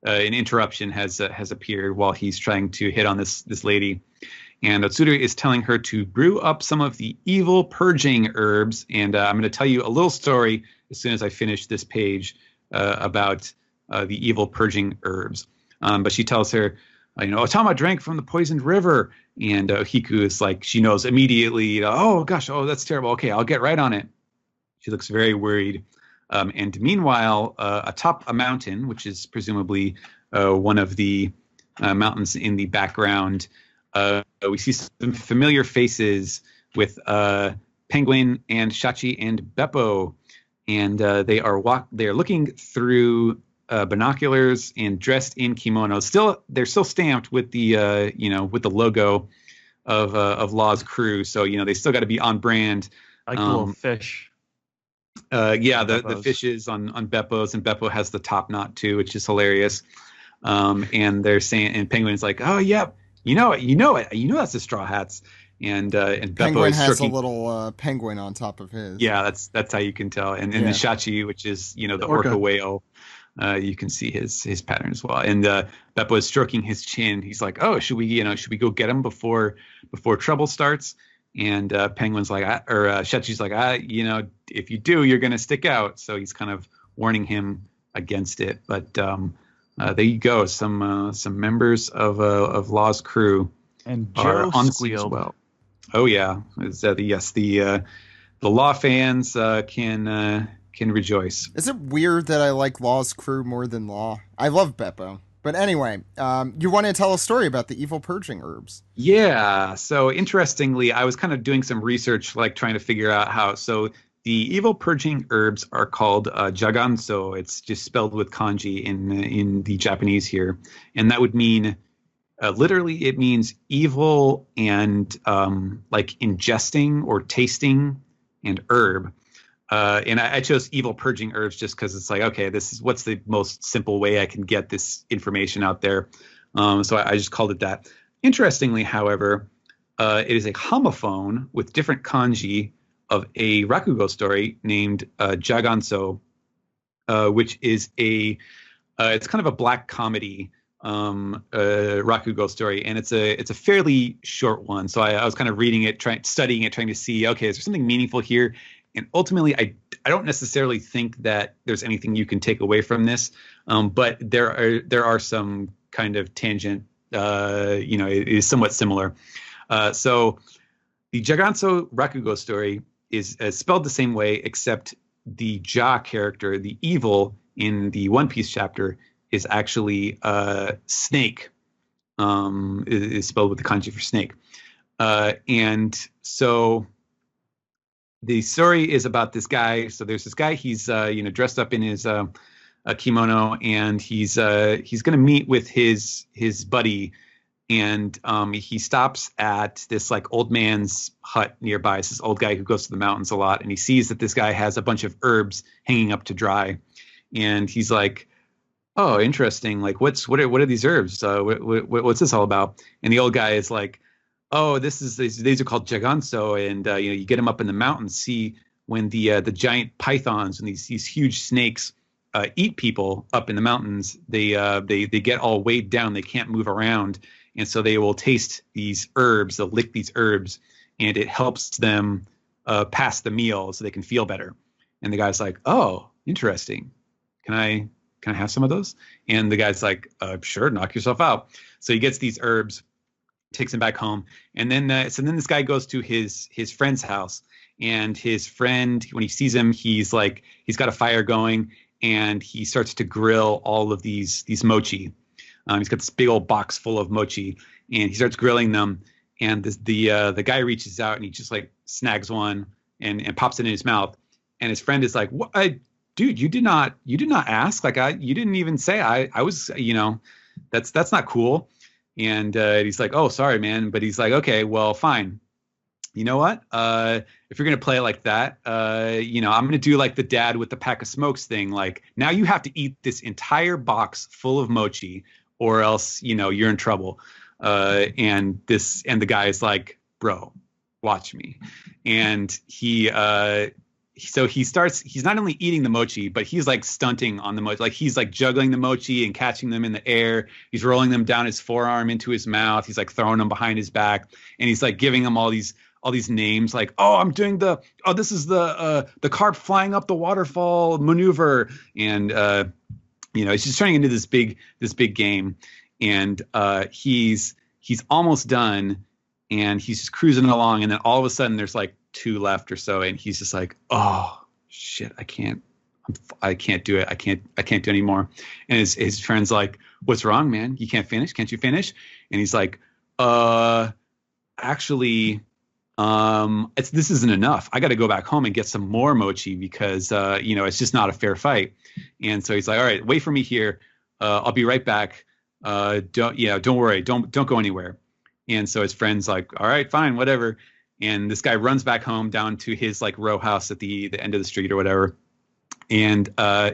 an interruption has appeared while he's trying to hit on this lady. And Otsuru is telling her to brew up some of the evil purging herbs. And I'm going to tell you a little story as soon as I finish this page about the evil purging herbs. But she tells her, Otama drank from the poisoned river. And Hiku is like, she knows immediately, oh, gosh, oh, that's terrible. Okay, I'll get right on it. She looks very worried. And meanwhile, atop a mountain, which is presumably one of the mountains in the background, we see some familiar faces with Penguin and Shachi and Beppo, and they are looking through binoculars and dressed in kimonos. They're still stamped with the with the logo of Law's crew, so they still got to be on brand. Like the little fish. The fishes on Beppo's, and Beppo has the top knot too, which is hilarious. And they're saying, and Penguin's like, oh yeah. You know that's the Straw Hats, and Beppo Penguin is has stroking, a little penguin on top of his. Yeah, that's how you can tell. And then Shachi, which is the orca whale, you can see his pattern as well. And Beppo is stroking his chin. He's like, oh, should we go get him before trouble starts? And Penguin's like, Shachi's like, if you do, you're gonna stick out. So he's kind of warning him against it, but. There you go. Some members of Law's crew And are Joe on squealed. as well. Oh yeah, the Law fans can rejoice. Is it weird that I like Law's crew more than Law? I love Beppo. But anyway, you want to tell a story about the evil purging herbs? Yeah. So interestingly, I was kind of doing some research, like trying to figure out how. So the evil purging herbs are called jaganso. It's just spelled with kanji in the Japanese here, and that would mean literally it means evil and like ingesting or tasting and herb. And I chose evil purging herbs just because it's like, okay, what's the most simple way I can get this information out there. So I just called it that. Interestingly, however, it is a homophone with different kanji of a rakugo story named Jaganso, which is it's kind of a black comedy rakugo story, and it's a fairly short one. So I was kind of reading it, studying it, trying to see, okay, is there something meaningful here? And ultimately, I don't necessarily think that there's anything you can take away from this, but there are some kind of tangent. It is somewhat similar. So the Jaganso rakugo story is spelled the same way, except the Ja character, the evil in the One Piece chapter, is actually snake. Is spelled with the kanji for snake. And so the story is about this guy. So there's this guy. He's dressed up in his kimono, and he's going to meet with his buddy. And he stops at this like old man's hut nearby. It's this old guy who goes to the mountains a lot, and he sees that this guy has a bunch of herbs hanging up to dry, and he's like, "Oh, interesting. Like, what are these herbs? What's this all about?" And the old guy is like, "Oh, these are called jaganso, and you get them up in the mountains. See, when the giant pythons and these huge snakes eat people up in the mountains, they get all weighed down. They can't move around." And so they will taste these herbs, they'll lick these herbs, and it helps them pass the meal so they can feel better. And the guy's like, oh, interesting. Can I can I have some of those? And the guy's like, sure, knock yourself out. So he gets these herbs, takes them back home, and then so then this guy goes to his friend's house, and his friend, when he sees him, he's got a fire going, and he starts to grill all of these mochi. He's got this big old box full of mochi, and he starts grilling them. And the guy reaches out and he just like snags one and pops it in his mouth. And his friend is like, "What, dude? You did not ask. Like you didn't even say. I was, that's not cool." And he's like, "Oh, sorry, man." But he's like, "Okay, well, fine. You know what? If you're gonna play it like that, I'm gonna do like the dad with the pack of smokes thing. Like now you have to eat this entire box full of mochi, or else you're in trouble." And the guy is like, "Bro, watch me." And he's not only eating the mochi, but he's like stunting on the mochi. Like he's like juggling the mochi and catching them in the air. He's rolling them down his forearm into his mouth. He's like throwing them behind his back, and he's like giving them all these names, like, "Oh, this is the carp flying up the waterfall maneuver." And it's just turning into this big game. And he's almost done, and he's just cruising along, and then all of a sudden there's like 2 left or so, and he's just like, "Oh shit, I can't do it. I can't do anymore." And his friend's like, "What's wrong, man? You can't finish? Can't you finish?" And he's like, actually, this isn't enough. I got to go back home and get some more mochi because it's just not a fair fight." And so he's like, "All right, wait for me here. I'll be right back. Don't worry. Don't go anywhere." And so his friend's like, "All right, fine, whatever." And this guy runs back home down to his like row house at the end of the street or whatever. And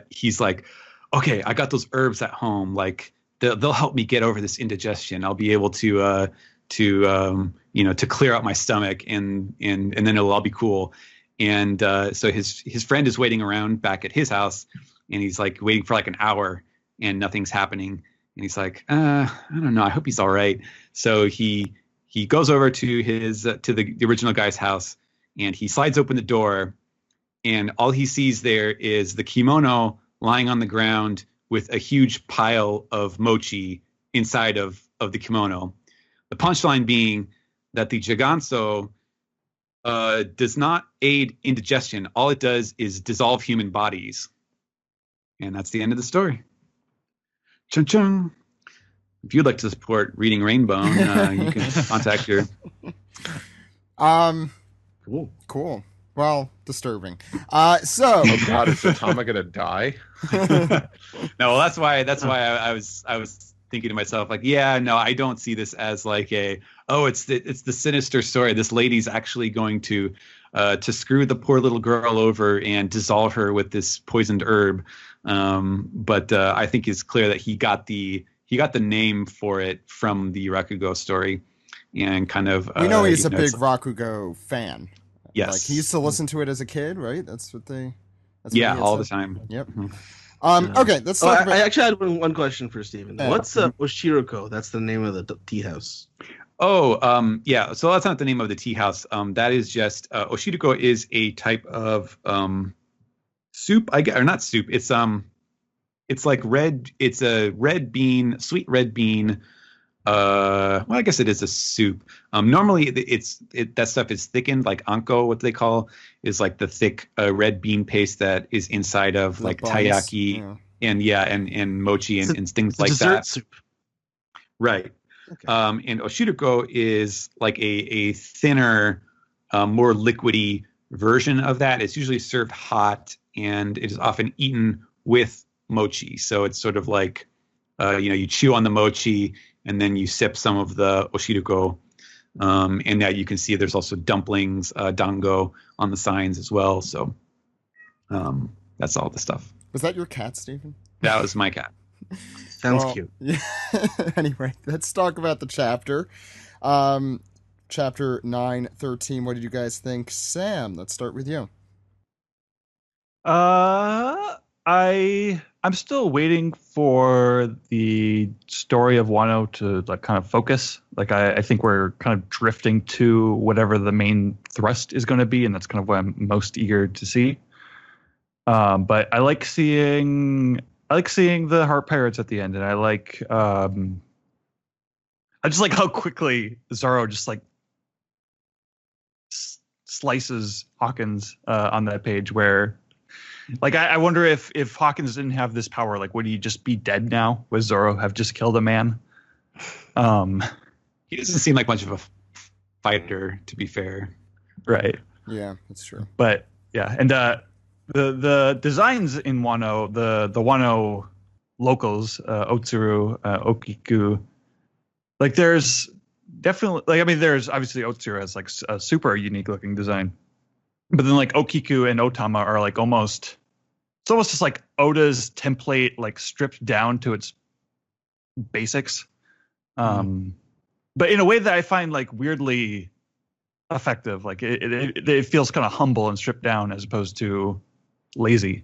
he's like, "Okay, I got those herbs at home. Like they'll help me get over this indigestion. I'll be able to clear out my stomach, and then it'll all be cool." And so his friend is waiting around back at his house, and he's like waiting for like an hour, and nothing's happening. And he's like, I don't know. I hope he's all right. So he goes over to the original guy's house, and he slides open the door, and all he sees there is the kimono lying on the ground with a huge pile of mochi inside of the kimono. The punchline being that the jiganso does not aid indigestion. All it does is dissolve human bodies. And that's the end of the story. Chung chung. If you'd like to support Reading Rainbow, you can contact your. Cool. Well, disturbing. So. Oh God, is Tama gonna die? No, well, that's why I was thinking to myself, like, yeah, no, I don't see this as like it's the sinister story. This lady's actually going to screw the poor little girl over and dissolve her with this poisoned herb. But I think it's clear that he got the name for it from the Rakugo story, and kind of we know he's a big Rakugo fan. Yes, like he used to listen to it as a kid, right? That's what they. All the time. Yep. Okay, let's talk about. I actually had one question for Steven. What's Oshiroko? That's the name of the tea house. Oh, yeah. So that's not the name of the tea house. That is just Oshiroko is a type of soup. Or not soup. It's like red. It's a sweet red bean. Well, I guess it is a soup. Normally, that stuff is thickened, like anko. What they call is like the thick red bean paste that is inside of like taiyaki and mochi and things like that. Soup. Right. Okay. And oshiroko is like a thinner, more liquidy version of that. It's usually served hot, and it is often eaten with mochi. So it's sort of like, you chew on the mochi and then you sip some of the oshiroko. And now you can see there's also dumplings, dango on the signs as well. So that's all the stuff. Was that your cat, Stephen? That was my cat. Sounds cute. Yeah. Anyway, let's talk about the chapter. Chapter 9:13. What did you guys think? Sam, let's start with you. I'm still waiting for the story of Wano to like kind of focus. Like I think we're kind of drifting to whatever the main thrust is going to be, and that's kind of what I'm most eager to see. But I like seeing I like seeing the heart pirates at the end, and I just like how quickly Zoro just like slices Hawkins on that page. Where, like, I wonder if Hawkins didn't have this power, like, would he just be dead now? Would Zoro have just killed a man? He doesn't seem like much of a fighter, to be fair. Right. Yeah, that's true. But yeah, and the designs in Wano, the Wano locals, Otsuru, Okiku, like there's definitely, like, I mean, there's obviously Otsuru has like a super unique looking design, but then like Okiku and Otama are like almost, it's almost just like Oda's template, like stripped down to its basics. But in a way that I find like weirdly effective. Like it feels kind of humble and stripped down as opposed to lazy.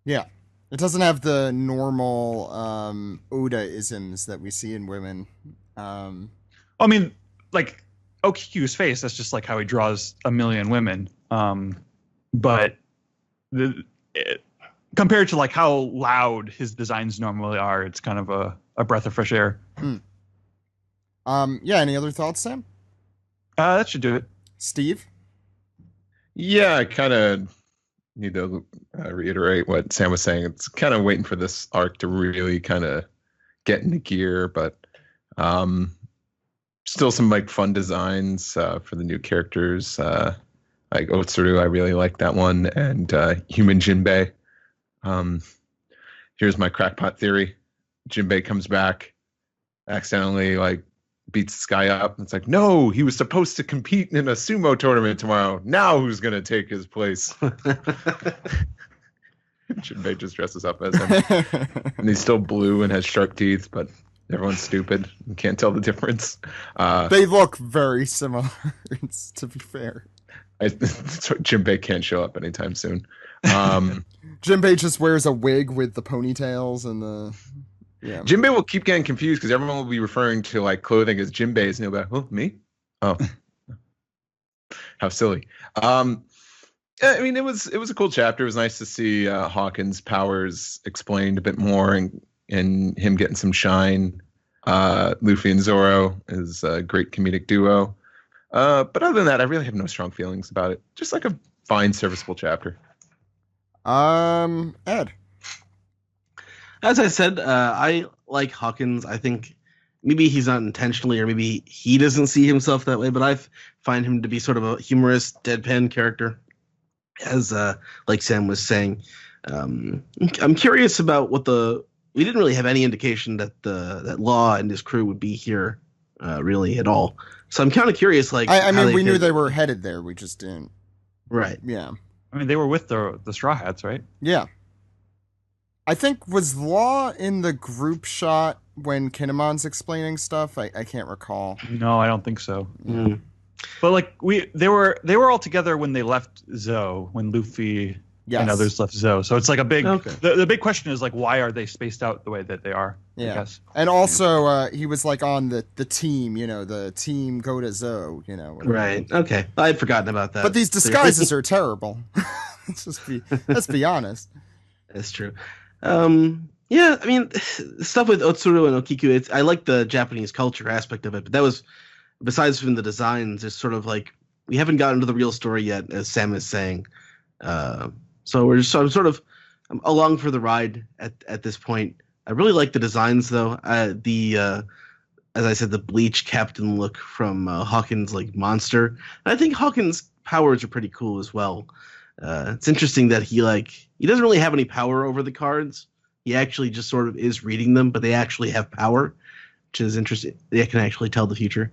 Yeah. It doesn't have the normal Oda-isms that we see in women. I mean, like Okiku's face, that's just like how he draws a million women. But compared to like how loud his designs normally are, it's kind of a breath of fresh air. Yeah, any other thoughts, Sam? That should do it. Steve? Yeah, I kind of need to reiterate what Sam was saying. It's kind of waiting for this arc to really kind of get into gear, but still some like fun designs for the new characters. Like Otsuru, I really like that one, and Human Jimbei. Here's my crackpot theory: Jimbei comes back, accidentally like beats this guy up. It's like, no, he was supposed to compete in a sumo tournament tomorrow. Now who's gonna take his place? Jimbei just dresses up as him, and he's still blue and has sharp teeth, but everyone's stupid and can't tell the difference. They look very similar, to be fair. Jimbei can't show up anytime soon. Jimbei just wears a wig with the ponytails and the... Yeah. Jimbei will keep getting confused because everyone will be referring to like clothing as Jimbei's, and he'll be like, "Oh, me? Oh, how silly." I mean, it was a cool chapter. It was nice to see Hawkins' powers explained a bit more, and him getting some shine. Luffy and Zoro is a great comedic duo. But other than that, I really have no strong feelings about it. Just like a fine, serviceable chapter. Ed. As I said, I like Hawkins. I think maybe he's not intentionally, or maybe he doesn't see himself that way, but I find him to be sort of a humorous, deadpan character, as like Sam was saying. I'm curious about what we didn't really have any indication that that Law and his crew would be here really at all. So I'm kind of curious, like, I mean, we knew they were headed there. We just didn't. Right. Yeah. I mean, they were with the Straw Hats, right? Yeah. I think, was Law in the group shot when Kinemon's explaining stuff? I can't recall. No, I don't think so. Mm. But like they were all together when they left Zoe, when Luffy and others left Zoe. So it's like a big the big question is like, why are they spaced out the way that they are? Yeah. I guess. And also he was like on the team, the team go to Zoe, whatever. Right. Okay. I'd forgotten about that. But these disguises are terrible. Let's be honest. That's true. Yeah, I mean, stuff with Otsuru and Okiku, I like the Japanese culture aspect of it, but that was, besides from the designs, it's sort of like, we haven't gotten to the real story yet, as Sam is saying. So I'm sort of along for the ride at this point. I really like the designs, though. As I said, the bleach captain look from Hawkins, like monster. And I think Hawkins' powers are pretty cool as well. It's interesting that he doesn't really have any power over the cards. He actually just sort of is reading them, but they actually have power, which is interesting. They can actually tell the future.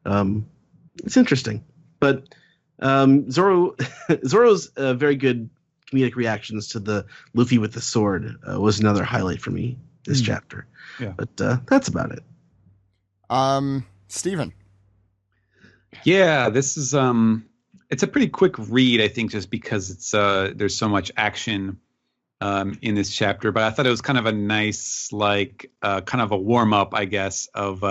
It's interesting. But Zoro's very good comedic reactions to the Luffy with the sword was another highlight for me this chapter. Yeah. But that's about it. Steven. Yeah, this is it's a pretty quick read, I think, just because it's there's so much action in this chapter. But I thought it was kind of a nice, like, kind of a warm up, I guess, of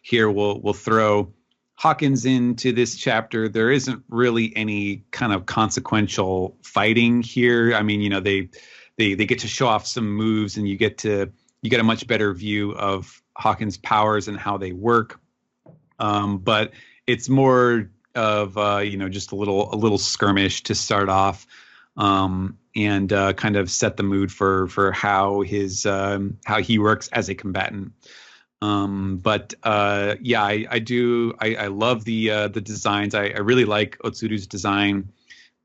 here we'll throw Hawkins into this chapter. There isn't really any kind of consequential fighting here. I mean, they get to show off some moves, and you get a much better view of Hawkins' powers and how they work. But it's more of just a little skirmish to start off, and kind of set the mood for how he works as a combatant. But I do. I love the designs. I really like Otsuru's design.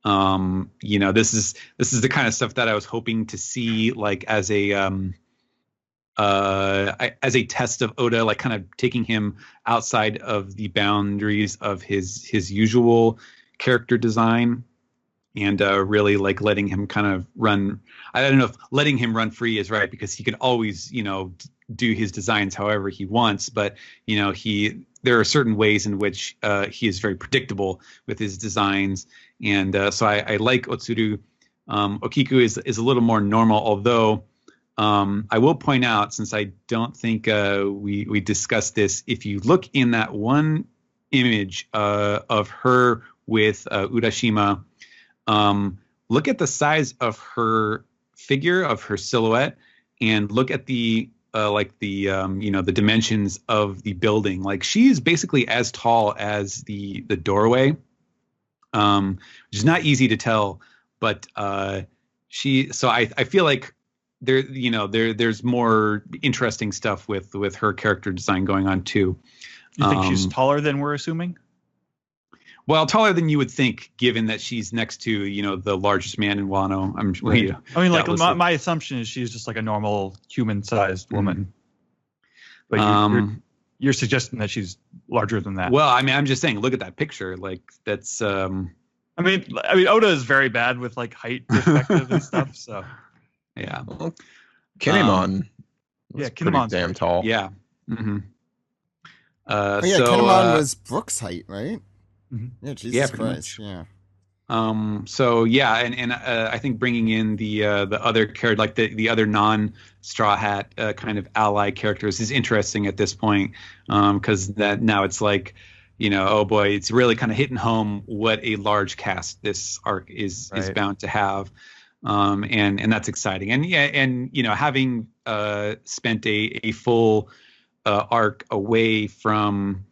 This is the kind of stuff that I was hoping to see, like as a test of Oda, like kind of taking him outside of the boundaries of his usual character design, and really like letting him kind of run. I don't know if letting him run free is right, because he can always, do his designs however he wants, but there are certain ways in which he is very predictable with his designs, and so I like Otsuru. Okiku is a little more normal, although I will point out, since I don't think we discussed this, if you look in that one image of her with Urashima, look at the size of her figure, of her silhouette, and look at the the dimensions of the building. Like, she is basically as tall as the doorway, which is not easy to tell, but so I feel like there's more interesting stuff with her character design going on too. You think she's taller than we're assuming? Well, taller than you would think, given that she's next to, the largest man in Wano. Right. I mean, like, my assumption is she's just like a normal human-sized woman. But you're suggesting that she's larger than that. Well, I mean, I'm just saying, look at that picture. Like, that's. I mean, Oda is very bad with like height perspective and stuff. So. Yeah. Kinemon. Kinemon's damn tall. Yeah. Mm-hmm. Kinemon was Brooks' height, right? Mm-hmm. Yeah, Jesus Christ. Much. Yeah. So yeah, and I think bringing in the other character, like the other non-Straw Hat kind of ally characters, is interesting at this point, because that now it's like, oh boy, it's really kind of hitting home what a large cast this arc is bound to have, and that's exciting. And yeah, and having spent a full arc away from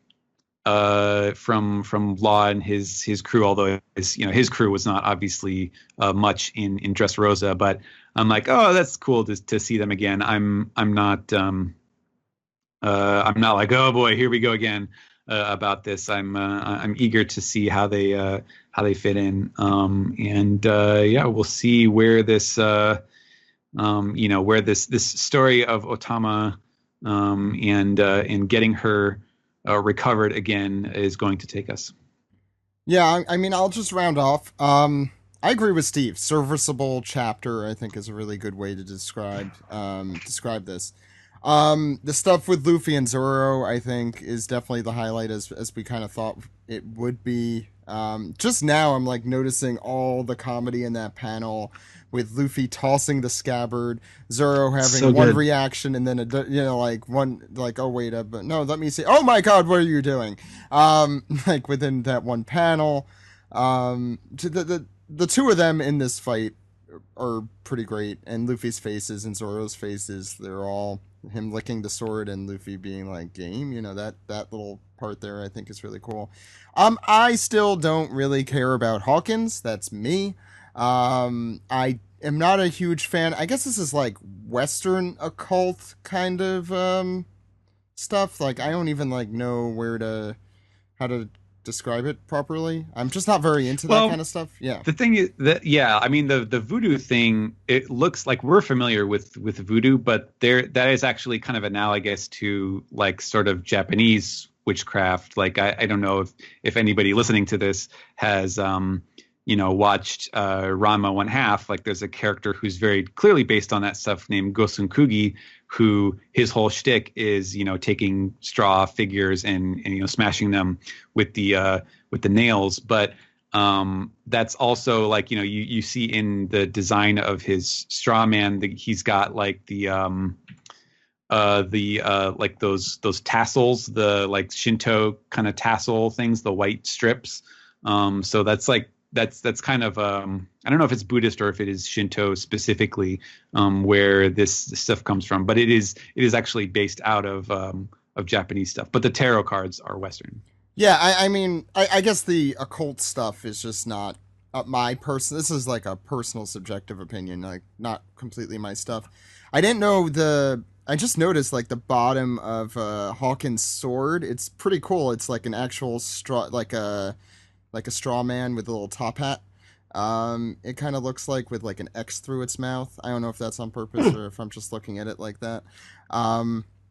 Law and his crew, although his crew was not obviously much in Dressrosa, but I'm like, oh, that's cool to see them again. I'm not like, oh boy, here we go again about this. I'm eager to see how they fit in, and we'll see where this where this story of Otama and getting her recovered again is going to take us. Yeah, I mean, I'll just round off. I agree with Steve. Serviceable chapter, I think, is a really good way to describe this. The stuff with Luffy and Zoro, I think, is definitely the highlight, as we kind of thought it would be. Just now, I'm like noticing all the comedy in that panel, with Luffy tossing the scabbard, Zoro having one reaction, and then oh wait, but no, let me see. Oh my God, what are you doing? Like within that one panel, the two of them in this fight are pretty great, and Luffy's faces and Zoro's faces, they're all him licking the sword and Luffy being like, game, that little part there I think is really cool. I still don't really care about Hawkins. That's me. I am not a huge fan. I guess this is like Western occult kind of stuff. Like, I don't even know how to describe it properly. I'm just not very into that kind of stuff. Yeah. The thing is that, I mean, the voodoo thing, it looks like we're familiar with voodoo, but that is actually kind of analogous to like sort of Japanese witchcraft. Like, I don't know if anybody listening to this has watched Ranma 1/2. Like, there's a character who's very clearly based on that stuff named Gosun Kugi, who his whole shtick is taking straw figures and smashing them with the nails. But that's also like you see in the design of his straw man that he's got like like those tassels, the like Shinto kind of tassel things, the white strips. So that's like that's kind of I don't know if it's Buddhist or if it is Shinto specifically, where this stuff comes from, but it is actually based out of Japanese stuff. But the tarot cards are Western. Yeah, I mean, I guess the occult stuff is just not my person. This is like a personal subjective opinion, like not completely my stuff. I didn't know I just noticed like the bottom of Hawkins' sword. It's pretty cool. It's like an actual straw, like a straw man with a little top hat. It kind of looks like with like an X through its mouth. I don't know if that's on purpose or if I'm just looking at it like that.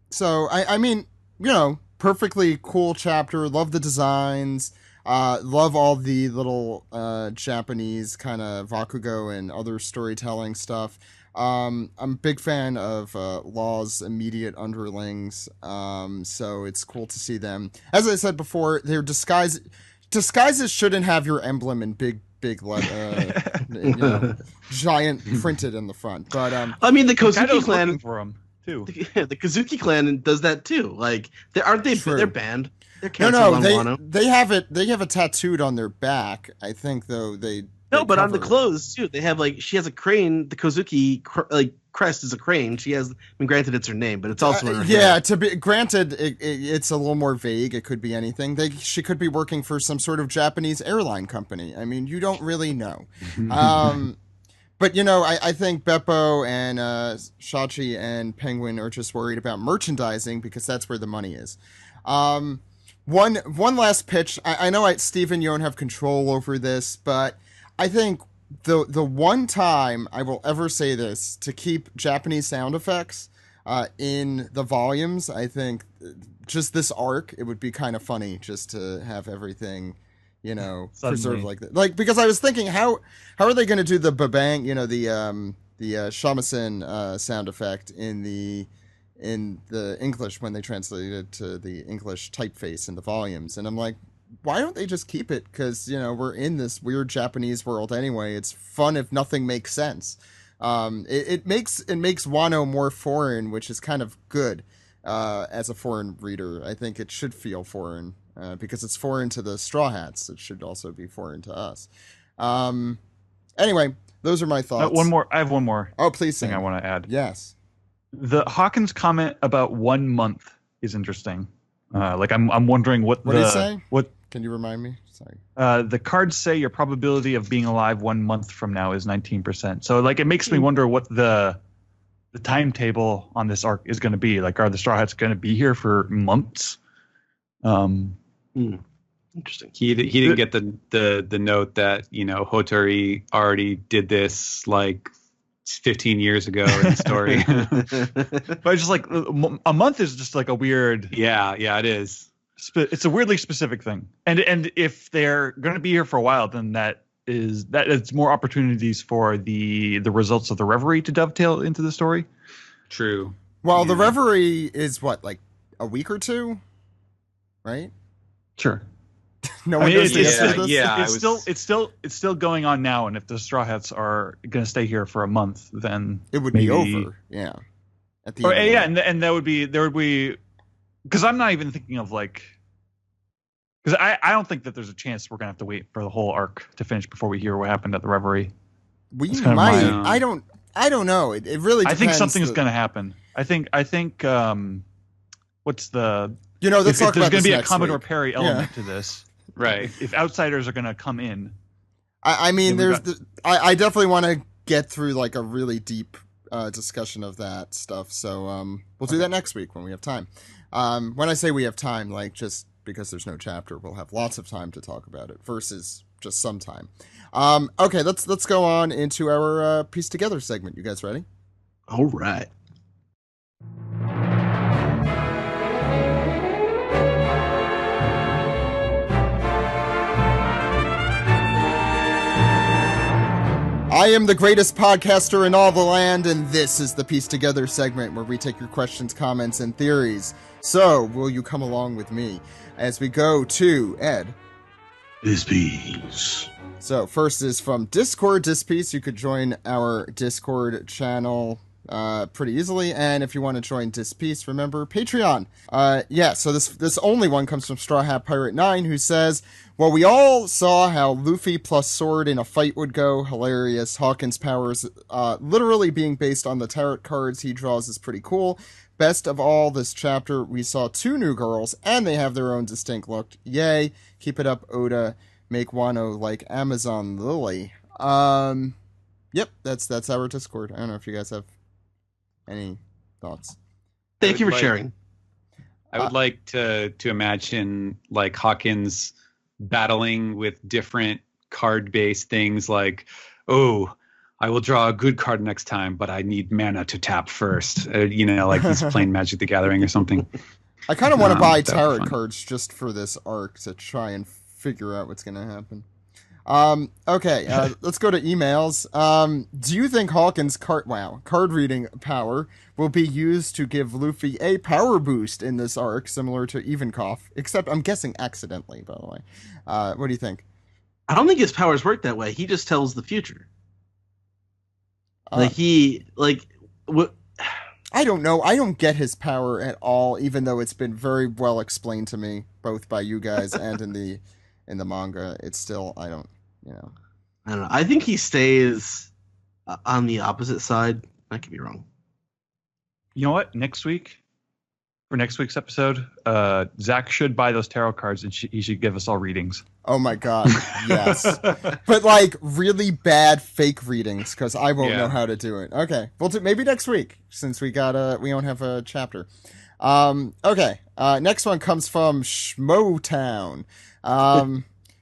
So I mean, you know, perfectly cool chapter. Love the designs. Love all the little Japanese kind of Bakugo and other storytelling stuff. I'm a big fan of Law's immediate underlings, so it's cool to see them. As I said before, their disguises shouldn't have your emblem in big giant printed in the front. But I mean, the Kozuki clan for them too. The Kozuki clan does that too. Like, aren't they? True. They're banned. They're canceled on Wano. They have it tattooed on their back. I think though but on the clothes too, they have like she has a crane. The Kozuki crest is a crane. She has. I mean, granted, it's her name, but it's also in her hair. To be granted, it's a little more vague. It could be anything. She could be working for some sort of Japanese airline company. I mean, you don't really know. But you know, I think Beppo and Shachi and Penguin are just worried about merchandising because that's where the money is. One last pitch. I know Stephen, you don't have control over this, but I think the one time I will ever say this, to keep Japanese sound effects in the volumes, I think just this arc, it would be kind of funny just to have everything, you know, preserved like that. Like, because I was thinking, how are they going to do the babang, you know, the shamisen sound effect in the English when they translated it to the English typeface in the volumes? And I'm like, why don't they just keep it? Because, you know, we're in this weird Japanese world anyway. It's fun if nothing makes sense. It makes Wano more foreign, which is kind of good as a foreign reader. I think it should feel foreign because it's foreign to the Straw Hats. It should also be foreign to us. Anyway, those are my thoughts. I have one more. Oh, please, thing I want to add. Yes. The Hawkins comment about 1 month is interesting. I'm wondering what did he say? What can you remind me? Sorry. The cards say your probability of being alive 1 month from now is 19%. So like it makes me wonder what the timetable on this arc is going to be. Like, are the Straw Hats going to be here for months? Interesting. He didn't get the note that, you know, Hotori already did this like 15 years ago in the story. But just like a month is just like a weird. Yeah, it is. It's a weirdly specific thing, and if they're going to be here for a while, then it's more opportunities for the results of the Reverie to dovetail into the story. True. Well, the Reverie is what, like a week or two, right? Sure. No one knows the answer to this? Yeah, it's still going on now, and if the Straw Hats are going to stay here for a month, then it would be over. Yeah. At the end. And there would be because I'm not even thinking of like, because I don't think that there's a chance we're gonna have to wait for the whole arc to finish before we hear what happened at the Reverie. We might. I don't know. It really depends. I think something's gonna happen. I think what's the, you know, let's talk there's about gonna this be a next Commodore week. Perry element to this. Right. If outsiders are gonna come in. I mean, I definitely want to get through like a really deep discussion of that stuff. So we'll do that next week when we have time. When I say we have time, like just because there's no chapter, we'll have lots of time to talk about it versus just some time. Okay, let's go on into our piece together segment. You guys ready? All right. I am the greatest podcaster in all the land, and this is the Piece Together segment where we take your questions, comments, and theories. So, will you come along with me as we go to Ed? This piece. So, first is from Discord Dispiece. You could join our Discord channel pretty easily. And if you want to join Dispeace, remember Patreon. So this only one comes from Straw Hat Pirate 9, who says, well, we all saw how Luffy plus sword in a fight would go. Hilarious. Hawkins' powers literally being based on the tarot cards he draws is pretty cool. Best of all, this chapter, we saw 2 new girls, and they have their own distinct look. Yay. Keep it up, Oda. Make Wano like Amazon Lily. Yep, that's our Discord. I don't know if you guys have any thoughts. Thank you for sharing. I would like to imagine like Hawkins battling with different card-based things like, oh, I will draw a good card next time, but I need mana to tap first. Like he's playing Magic the Gathering or something. I kind of want to buy tarot cards just for this arc to try and figure out what's going to happen. Okay, let's go to emails. Do you think Hawkins' card reading power will be used to give Luffy a power boost in this arc, similar to Ivankov? Except, I'm guessing accidentally, by the way. What do you think? I don't think his powers work that way. He just tells the future. What? I don't know. I don't get his power at all, even though it's been very well explained to me, both by you guys and in the manga. It's still, I don't know. I think he stays on the opposite side. I could be wrong. You know what? For next week's episode, Zach should buy those tarot cards and he should give us all readings. Oh my god, yes. But like really bad fake readings, because I won't know how to do it. Okay, we'll do maybe next week, since we don't have a chapter. Okay, next one comes from Schmotown,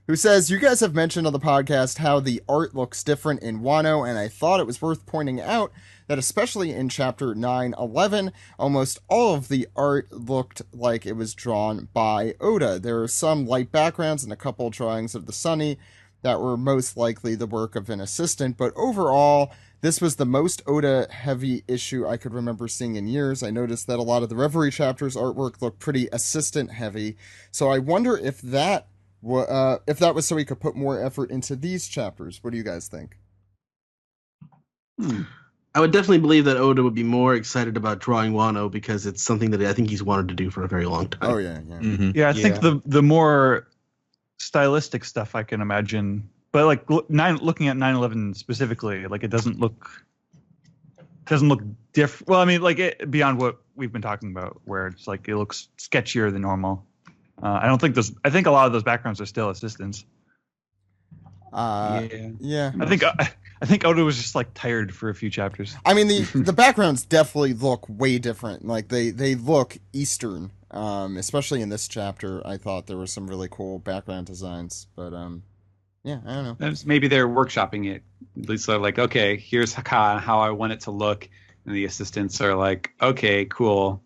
who says, you guys have mentioned on the podcast how the art looks different in Wano, and I thought it was worth pointing out that especially in chapter 9-11, almost all of the art looked like it was drawn by Oda. There are some light backgrounds and a couple drawings of the Sunny that were most likely the work of an assistant, but overall, this was the most Oda-heavy issue I could remember seeing in years. I noticed that a lot of the Reverie chapters' artwork looked pretty assistant-heavy, so I wonder if that was so he could put more effort into these chapters. What do you guys think? I would definitely believe that Oda would be more excited about drawing Wano because it's something that I think he's wanted to do for a very long time. Oh, yeah. Mm-hmm. Yeah, I think the more stylistic stuff I can imagine, but like looking at 9/11 specifically, like it doesn't look different. Well, I mean, like beyond what we've been talking about, where it's like it looks sketchier than normal. I think a lot of those backgrounds are still assistants. Yeah. I think Oda was just like tired for a few chapters. I mean, the backgrounds definitely look way different. Like they look Eastern, especially in this chapter. I thought there were some really cool background designs, but yeah, I don't know. Maybe they're workshopping it. At least they're like, okay, here's how I want it to look, and the assistants are like, okay, cool,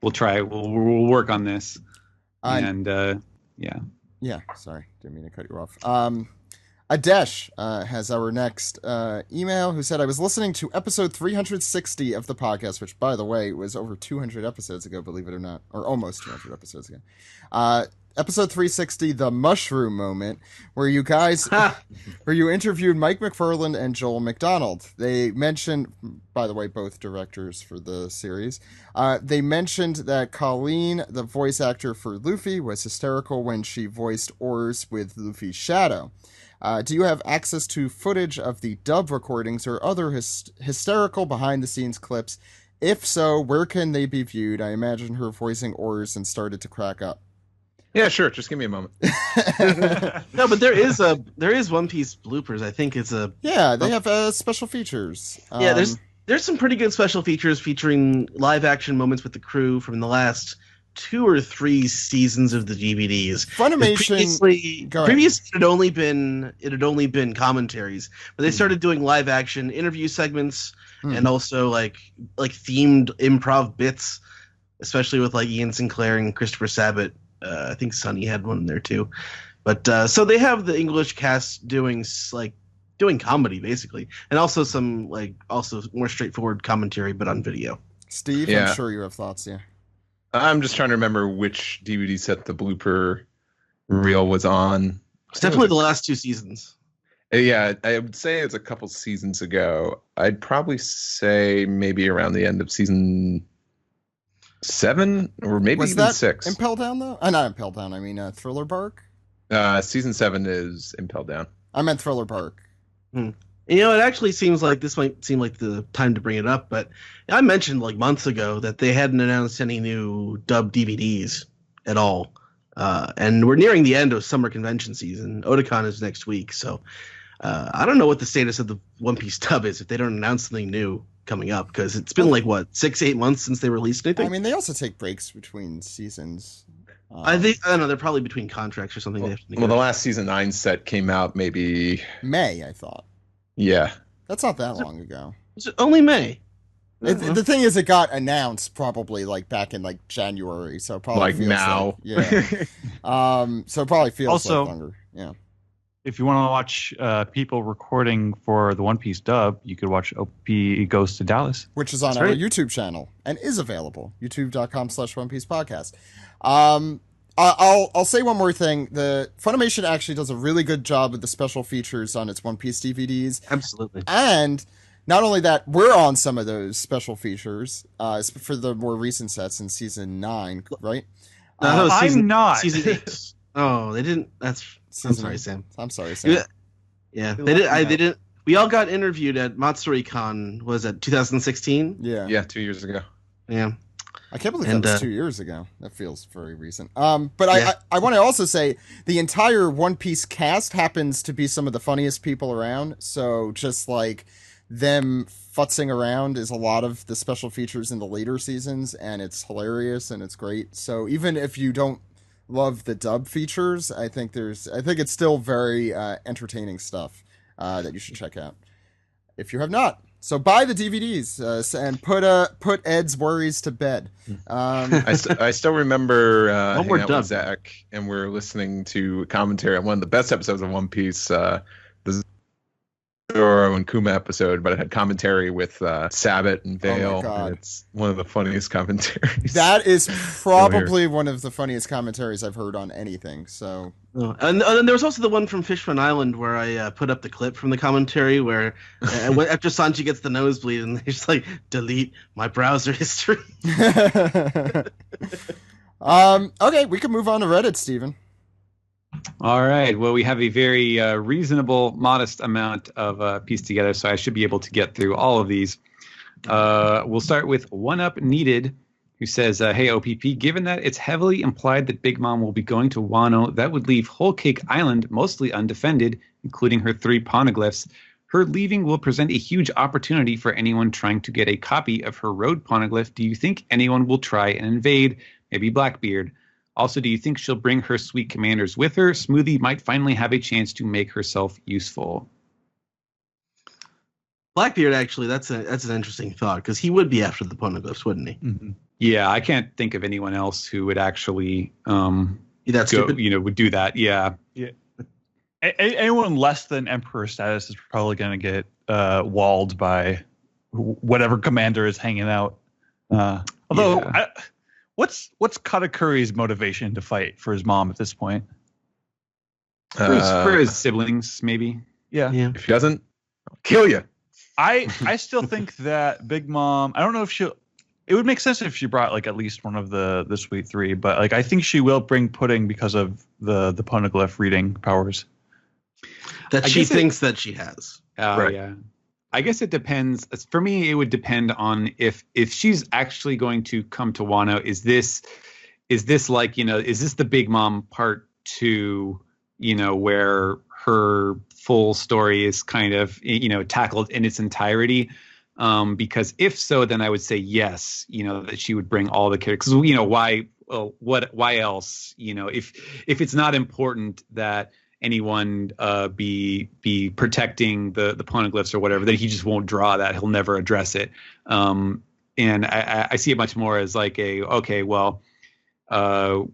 we'll try, we'll work on this, and yeah. Sorry, didn't mean to cut you off. Adesh has our next email, who said, I was listening to episode 360 of the podcast, which, by the way, was over 200 episodes ago, believe it or not, or almost 200 episodes ago. Episode 360, The Mushroom Moment, where you guys, where you interviewed Mike McFarland and Joel McDonald. They mentioned, by the way, both directors for the series, they mentioned that Colleen, the voice actor for Luffy, was hysterical when she voiced Oars with Luffy's shadow. Do you have access to footage of the dub recordings or other hysterical behind-the-scenes clips? If so, where can they be viewed? I imagine her voicing Oars and started to crack up. Yeah, sure. Just give me a moment. No, but there is One Piece bloopers. I think it's they have special features. There's some pretty good special features featuring live action moments with the crew from the last 2 or 3 seasons of the DVDs. Funimation previously it had only been commentaries, but they started doing live action interview segments and also like themed improv bits, especially with like Ian Sinclair and Christopher Sabat. I think Sonny had one in there too, but so they have the English cast doing comedy basically, and also some also more straightforward commentary, but on video. Steve, yeah. I'm sure you have thoughts. Yeah. I'm just trying to remember which DVD set the blooper reel was on. It's definitely the last 2 seasons. Yeah, I would say it's a couple seasons ago. I'd probably say maybe around the end of season 7 or maybe Was even that 6. Impel Down though? Not Impel Down. I mean Thriller Bark. Season 7 is Impel Down. I meant Thriller Bark. You know, it actually seems like this might seem like the time to bring it up, but I mentioned like months ago that they hadn't announced any new dub DVDs at all. And we're nearing the end of summer convention season. Otakon is next week, so I don't know what the status of the One Piece dub is if they don't announce something new coming up, because it's been like, what, 6-8 months since they released anything? I mean, they also take breaks between seasons. I don't know, they're probably between contracts or something. Well, the last season 9 set came out maybe May, I thought. Yeah. That's not that long ago. Was it only May? The thing is, it got announced probably like back in like January, so it probably like feels now. like, yeah. So it probably feels Also, like longer. Yeah. If you want to watch people recording for the One Piece dub, you could watch OP Goes to Dallas, Which is on That's our right. YouTube channel and is available, youtube.com/One Piece Podcast. I'll say one more thing. The Funimation actually does a really good job with the special features on its One Piece DVDs. Absolutely. And not only that, we're on some of those special features for the more recent sets in season 9, right? No, that was I'm not. Season 8. Oh, they didn't. I'm sorry, Sam. I'm sorry, Sam. Yeah, they did. They didn't. We all got interviewed at MatsuriCon. Was it 2016? Yeah. Yeah, 2 years ago. Yeah. I can't believe And, that was 2 years ago. That feels very recent. But Yeah. I want to also say the entire One Piece cast happens to be some of the funniest people around. So just like them futzing around is a lot of the special features in the later seasons, and it's hilarious and it's great. So even if you don't love the dub features, I think it's still very entertaining stuff that you should check out if you have not. So buy the DVDs and put Ed's worries to bed. I still remember One more hanging out dub. with Zach, and we're listening to commentary on one of the best episodes of One Piece, the Zoro and Kuma episode, but it had commentary with Sabbath and Vale. God. And it's one of the funniest commentaries. That is probably one of the funniest commentaries I've heard on anything. So Oh, and there was also the one from Fishman Island where I put up the clip from the commentary where after Sanji gets the nosebleed and he's like, delete my browser history. Okay, we can move on to Reddit, Steven. All right. Well, we have a very reasonable, modest amount of piece together, so I should be able to get through all of these. We'll start with One Up Needed, who says, hey, OPP, given that it's heavily implied that Big Mom will be going to Wano, that would leave Whole Cake Island mostly undefended, including her 3 poneglyphs. Her leaving will present a huge opportunity for anyone trying to get a copy of her road poneglyph. Do you think anyone will try and invade? Maybe Blackbeard. Also, do you think she'll bring her sweet commanders with her? Smoothie might finally have a chance to make herself useful. Blackbeard, actually, that's an interesting thought, because he would be after the poneglyphs, wouldn't he? Mm-hmm. Yeah, I can't think of anyone else who would actually That's go, stupid. would do that. Yeah. Anyone less than Emperor status is probably going to get walled by whatever commander is hanging out. Although, Yeah. what's Katakuri's motivation to fight for his mom at this point? For his siblings, maybe. Yeah. If he doesn't, I'll kill you. I still think that Big Mom, I don't know if she'll, it would make sense if she brought like at least one of the Sweet Three, but like I think she will bring Pudding because of the poneglyph reading powers. That I she guess thinks that she has. Oh, Right. yeah. I guess it depends. For me, it would depend on if she's actually going to come to Wano. Is this like, is this the Big Mom part 2, where her full story is kind of, tackled in its entirety? Because if so, then I would say yes, that she would bring all the characters. Why? Well, why else? If it's not important that anyone be protecting the poneglyphs or whatever, then he just won't draw that. He'll never address it. And I see it much more as like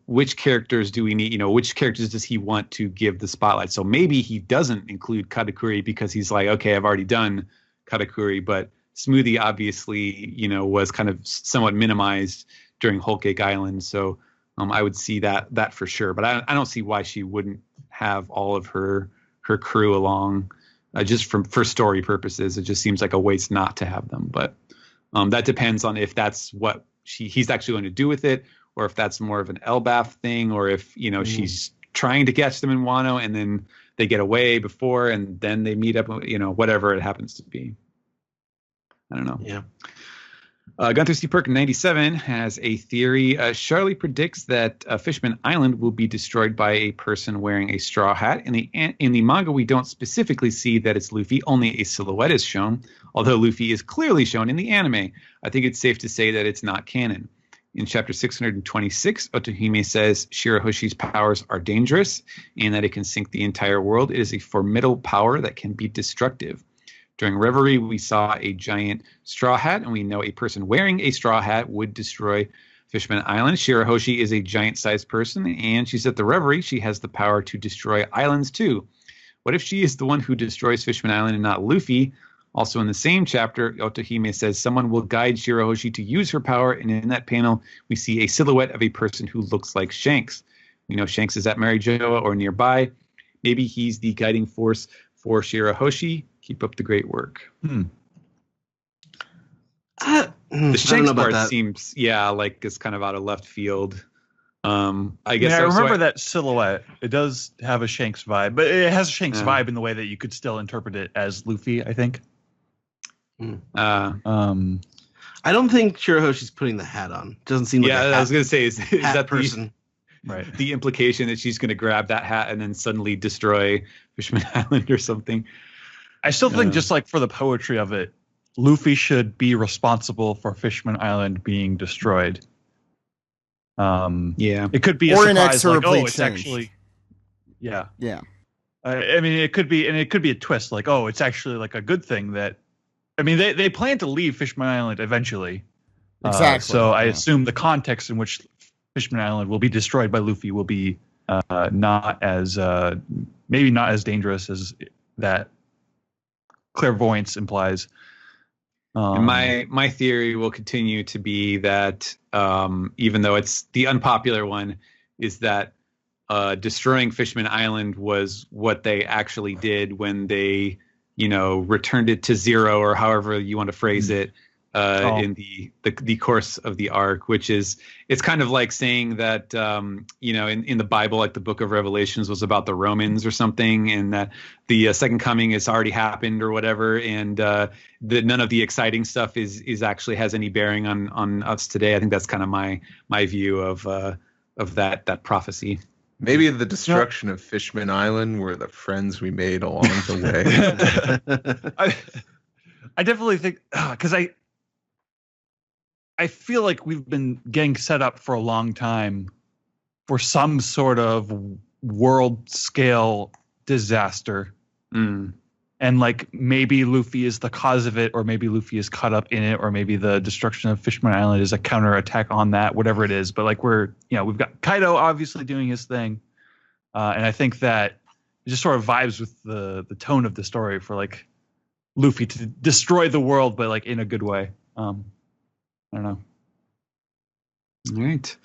which characters do we need? Which characters does he want to give the spotlight? So maybe he doesn't include Katakuri because he's like, okay, I've already done Katakuri, but Smoothie obviously, was kind of somewhat minimized during Whole Cake Island. So I would see that for sure. But I don't see why she wouldn't have all of her crew along. just for story purposes. It just seems like a waste not to have them. But that depends on if that's what he's actually going to do with it, or if that's more of an Elbaf thing, or if she's trying to catch them in Wano and then they get away before and then they meet up. Whatever it happens to be. I don't know. Yeah. Gunther C. Perk 97 has a theory. Charlie predicts that Fishman Island will be destroyed by a person wearing a straw hat. In the manga, we don't specifically see that it's Luffy. Only a silhouette is shown, although Luffy is clearly shown in the anime. I think it's safe to say that it's not canon. In chapter 626, Otohime says Shirahoshi's powers are dangerous and that it can sink the entire world. It is a formidable power that can be destructive. During Reverie, we saw a giant straw hat, and we know a person wearing a straw hat would destroy Fishman Island. Shirahoshi is a giant-sized person, and she's at the Reverie. She has the power to destroy islands, too. What if she is the one who destroys Fishman Island and not Luffy? Also in the same chapter, Otohime says someone will guide Shirahoshi to use her power, and in that panel, we see a silhouette of a person who looks like Shanks. We know Shanks is at Marijoa or nearby. Maybe he's the guiding force for Shirahoshi. Keep up the great work. The Shanks part seems, like it's kind of out of left field. I guess. Yeah, I remember that silhouette. It does have a Shanks vibe, but it has a Shanks vibe in the way that you could still interpret it as Luffy, I think. I don't think Shirahoshi's putting the hat on. Doesn't seem like I was going to say, is that person? Right. The implication that she's going to grab that hat and then suddenly destroy Fishman Island or something. I still think just like for the poetry of it, Luffy should be responsible for Fishman Island being destroyed. It could be a surprise, like, it's actually, yeah. I mean, it could be a twist, like, it's actually like a good thing that. I mean, they plan to leave Fishman Island eventually. Exactly. So I assume the context in which Fishman Island will be destroyed by Luffy will be not as maybe not as dangerous as that clairvoyance implies. And my theory will continue to be that even though it's the unpopular one, is that destroying Fishman Island was what they actually did when they returned it to zero, or however you want to phrase it, in the course of the arc, which is, it's kind of like saying that in the Bible, like the Book of Revelations was about the Romans or something, and that the second coming has already happened or whatever, and that none of the exciting stuff is actually has any bearing on us today. I think that's kind of my view of that prophecy. Maybe the destruction of Fishman Island were the friends we made along the way. I definitely think, because I feel like we've been getting set up for a long time for some sort of world scale disaster. And like maybe Luffy is the cause of it, or maybe Luffy is caught up in it, or maybe the destruction of Fishman Island is a counterattack on that, whatever it is. But like we've got Kaido obviously doing his thing. And I think that it just sort of vibes with the tone of the story for like Luffy to destroy the world, but like in a good way. I don't know. All right.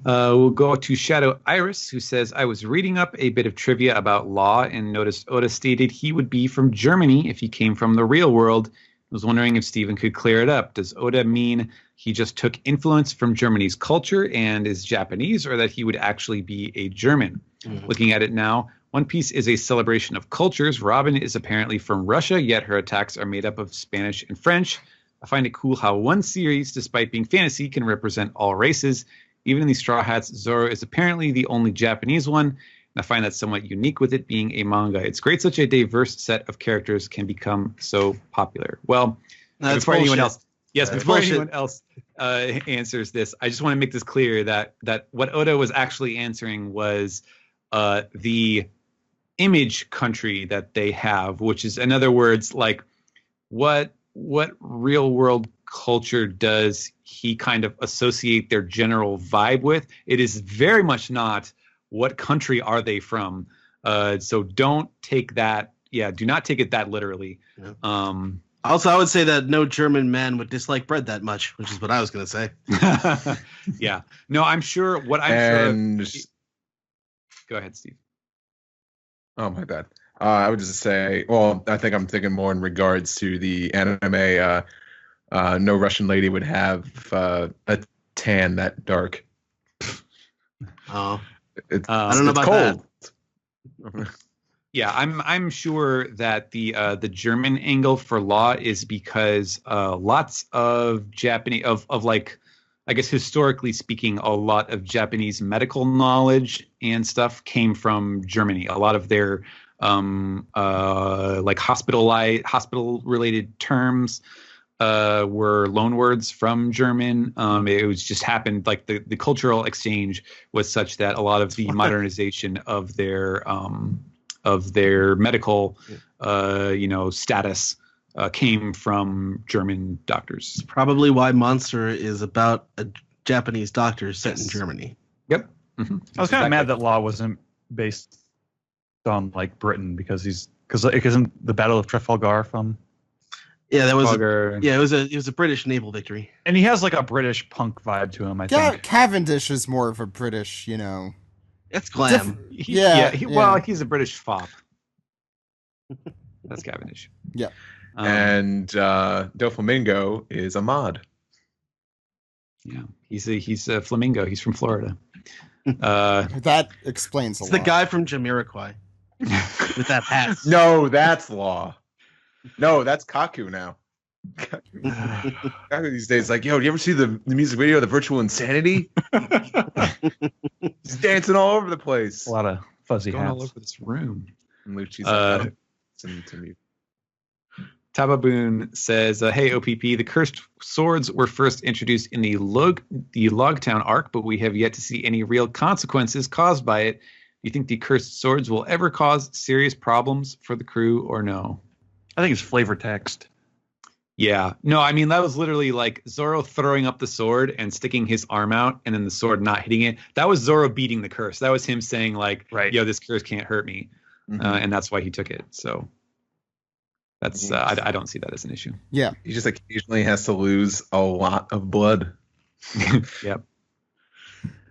We'll go to Shadow Iris, who says, I was reading up a bit of trivia about Law and noticed Oda stated he would be from Germany if he came from the real world. I was wondering if Steven could clear it up. Does Oda mean he just took influence from Germany's culture and is Japanese, or that he would actually be a German? Looking at it now, One Piece is a celebration of cultures. Robin is apparently from Russia, yet her attacks are made up of Spanish and French. I find it cool how one series, despite being fantasy, can represent all races. Even in the Straw Hats, Zoro is apparently the only Japanese one, and I find that somewhat unique with it being a manga. It's great such a diverse set of characters can become so popular. Well, before anyone else answers this, I just want to make this clear that what Oda was actually answering was the image country that they have, which is, in other words, like what real world culture does he kind of associate their general vibe with? It is very much not what country are they from. So don't take that. Yeah, do not take it that literally. Yeah. Also, I would say that no German man would dislike bread that much, which is what I was going to say. Yeah. No, I'm sure. Go ahead, Steve. Oh, my bad. I would just say, well, I think I'm thinking more in regards to the anime. No Russian lady would have a tan that dark. Oh, It's, I don't know it's about cold. Yeah, I'm sure that the German angle for law is because lots of Japanese of like, I guess historically speaking, a lot of Japanese medical knowledge and stuff came from Germany. A lot of their like hospital related terms were loanwords from German. It was just happened like the cultural exchange was such that a lot of the modernization of their medical status came from German doctors. It's probably why Monster is about a Japanese doctor set in Germany. Yep. I was kind of mad that Law wasn't based on like Britain because isn't the Battle of Trafalgar from? Yeah, that was Trafalgar. it was a British naval victory. And he has like a British punk vibe to him, I think. Cavendish is more of a British, It's glam. Well, he's a British fop. That's Cavendish. Yeah. And Doflamingo is a mod. Yeah, he's a flamingo. He's from Florida. That explains a It's lot. the guy from Jamiroquai with that hat. No, that's Law. No, that's Kaku now. Kaku these days, like, yo, do you ever see the music video of the Virtual Insanity? He's dancing all over the place. A lot of fuzzy Going hats. all over this room. And Lucci's like, listen to me. Tababoon says, hey, OPP, the cursed swords were first introduced in the Logtown arc, but we have yet to see any real consequences caused by it. Do you think the cursed swords will ever cause serious problems for the crew or no? I think it's flavor text. Yeah. No, I mean, that was literally like Zoro throwing up the sword and sticking his arm out and then the sword not hitting it. That was Zoro beating the curse. That was him saying like, right, yo, this curse can't hurt me. Mm-hmm. And that's why he took it. So that's I don't see that as an issue. Yeah. He just occasionally has to lose a lot of blood. Yep.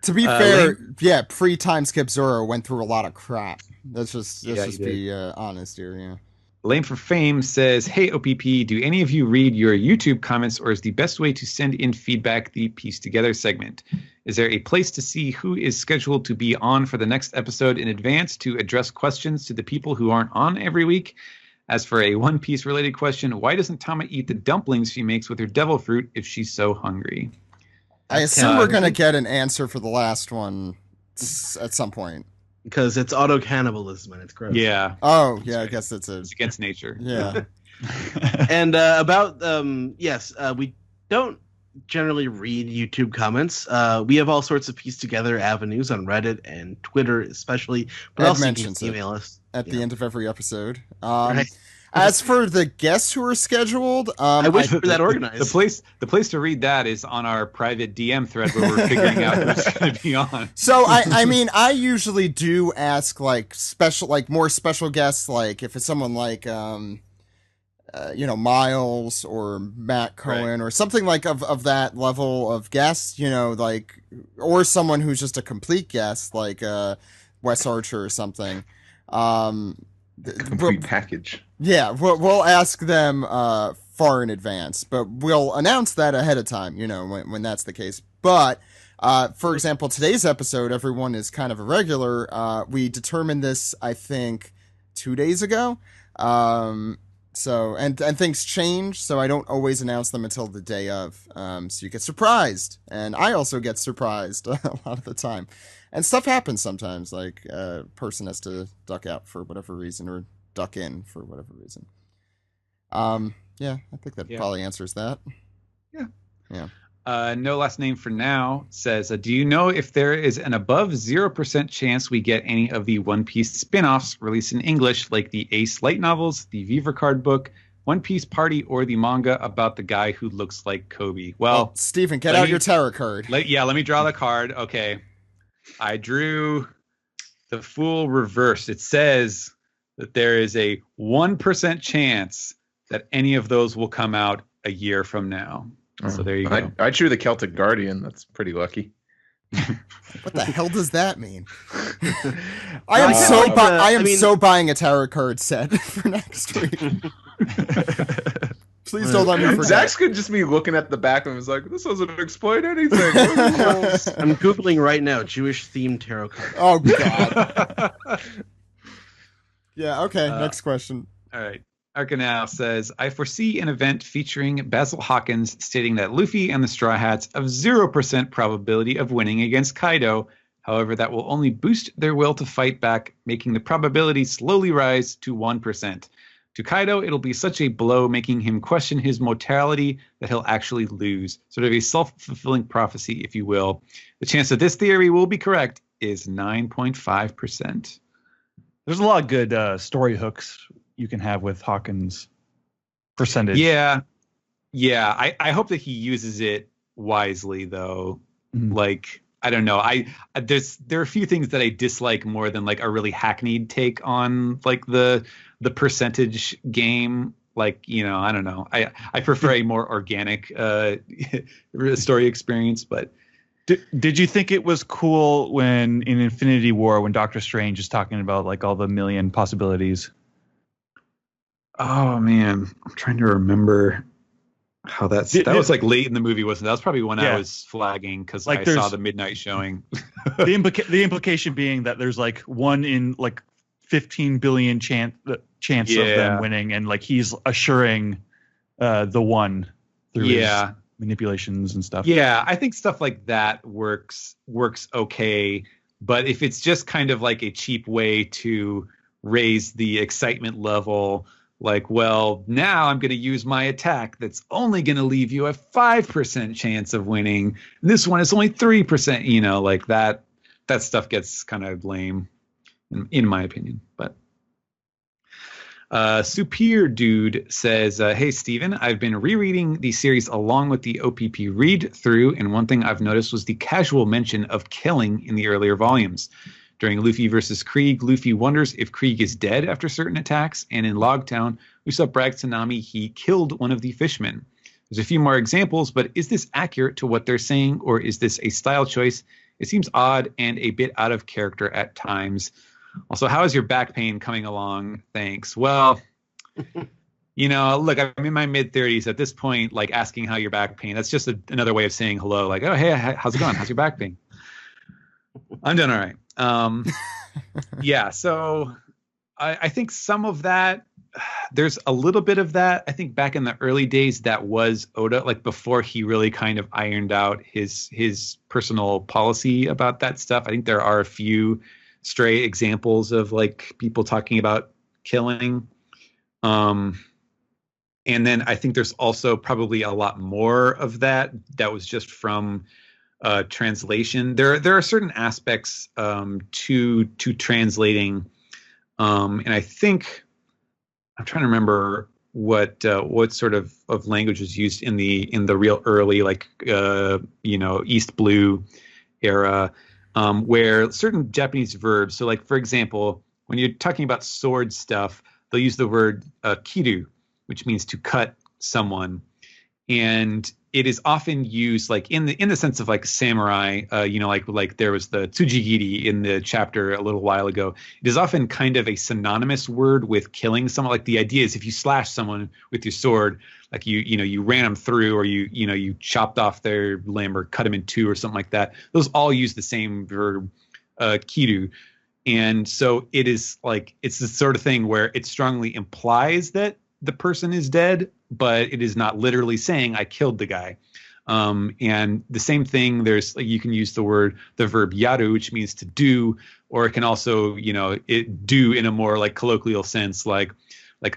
To be fair, yeah, pre-time skip Zoro went through a lot of crap. Let's just be honest here, yeah. Lame for Fame says, hey, OPP, do any of you read your YouTube comments, or is the best way to send in feedback the Piece Together segment? Is there a place to see who is scheduled to be on for the next episode in advance to address questions to the people who aren't on every week? As for a One Piece related question, why doesn't Tama eat the dumplings she makes with her devil fruit if she's so hungry? I assume we're going to get an answer for the last one at some point. Because it's auto cannibalism and it's gross. Yeah. Oh, yeah. I guess it's against nature. Yeah. And about yes, we don't generally read YouTube comments. We have all sorts of Piece Together avenues on Reddit and Twitter, especially. But Ed also mentions you can email us at the end of every episode. Right. As for the guests who are scheduled, I wish we were that organized. The place to read that is on our private DM thread where we're figuring out who's going to be on. So I mean, I usually do ask more special guests, like if it's someone like Miles or Matt Cohen, right, or something like of that level of guest, or someone who's just a complete guest like Wes Archer or something. Complete package. Yeah, we'll ask them far in advance, but we'll announce that ahead of time, when that's the case. But, for example, today's episode, everyone is kind of irregular. We determined this, I think, 2 days ago. So, and things change, so I don't always announce them until the day of. So you get surprised, and I also get surprised a lot of the time. And stuff happens sometimes, like a person has to duck out for whatever reason, or duck in for whatever reason. Yeah, I think that probably answers that. Yeah. No last name for now says, do you know if there is an above 0% chance we get any of the One Piece spin-offs released in English, like the Ace light novels, the Viva Card book, One Piece Party, or the manga about the guy who looks like Kobe? Well, Steven, get out your tarot card. Let me draw the card. Okay. I drew the Fool reversed. It says that there is a 1% chance that any of those will come out a year from now. So there you go. I drew the Celtic Guardian. That's pretty lucky. What the hell does that mean? I am mean- so buying a tarot card set for next week. Please don't let me forget. Zach's could just be looking at the back and was like, "This doesn't explain anything." I'm googling right now Jewish themed tarot cards. Oh god. Yeah. Okay. Next question. All right. Arcanal says, I foresee an event featuring Basil Hawkins stating that Luffy and the Straw Hats have 0% probability of winning against Kaido. However, that will only boost their will to fight back, making the probability slowly rise to 1%. To Kaido, it'll be such a blow, making him question his mortality that he'll actually lose. Sort of a self-fulfilling prophecy, if you will. The chance that this theory will be correct is 9.5%. There's a lot of good story hooks you can have with Hawkins' percentage. Yeah. I hope that he uses it wisely, though. Mhm. Like, I don't know. There are a few things that I dislike more than like a really hackneyed take on like the percentage game. Like, I don't know. I prefer a more organic story experience, but. Did you think it was cool when in Infinity War when Doctor Strange is talking about like all the million possibilities? Oh man, I'm trying to remember how that was like late in the movie, wasn't it? That was probably when I was flagging because Like I saw the midnight showing. The implication being that there's like 1 in like 15 billion chance of them winning, and like he's assuring the one through his manipulations and stuff. Yeah, I think stuff like that works okay, but if it's just kind of like a cheap way to raise the excitement level, like, well, now I'm going to use my attack that's only going to leave you a 5% chance of winning. This one is only 3%, like that stuff gets kind of lame in my opinion. But Superior Dude says, hey, Steven, I've been rereading the series along with the OPP read through, and one thing I've noticed was the casual mention of killing in the earlier volumes. During Luffy versus Krieg, Luffy wonders if Krieg is dead after certain attacks, and in Logtown, Usopp brags to Nami he killed one of the fishmen. There's a few more examples, but is this accurate to what they're saying, or is this a style choice? It seems odd and a bit out of character at times. Also, how is your back pain coming along? Thanks. Well, look, I'm in my mid-30s. At this point, like asking how your back pain, that's just another way of saying hello. Like, oh, hey, how's it going? How's your back pain? I'm doing all right. So I think some of that, there's a little bit of that. I think back in the early days, that was Oda, like before he really kind of ironed out his personal policy about that stuff. I think there are a few stray examples of like people talking about killing. And then I think there's also probably a lot more of that was just from translation. There are certain aspects to translating, and I think I'm trying to remember what sort of language was used in the real early like East Blue era, where certain Japanese verbs. So like for example, when you're talking about sword stuff, they'll use the word kiru, which means to cut someone. And it is often used like in the sense of like samurai, like there was the tsujigiri in the chapter a little while ago. It is often kind of a synonymous word with killing someone. Like the idea is if you slash someone with your sword, like you ran them through, or you chopped off their limb or cut them in two or something like that. Those all use the same verb, kiru. And so it is like, it's the sort of thing where it strongly implies that the person is dead, but it is not literally saying I killed the guy. And the same thing, there's like, you can use the verb yaru, which means to do, or it can also, do in a more like colloquial sense, like,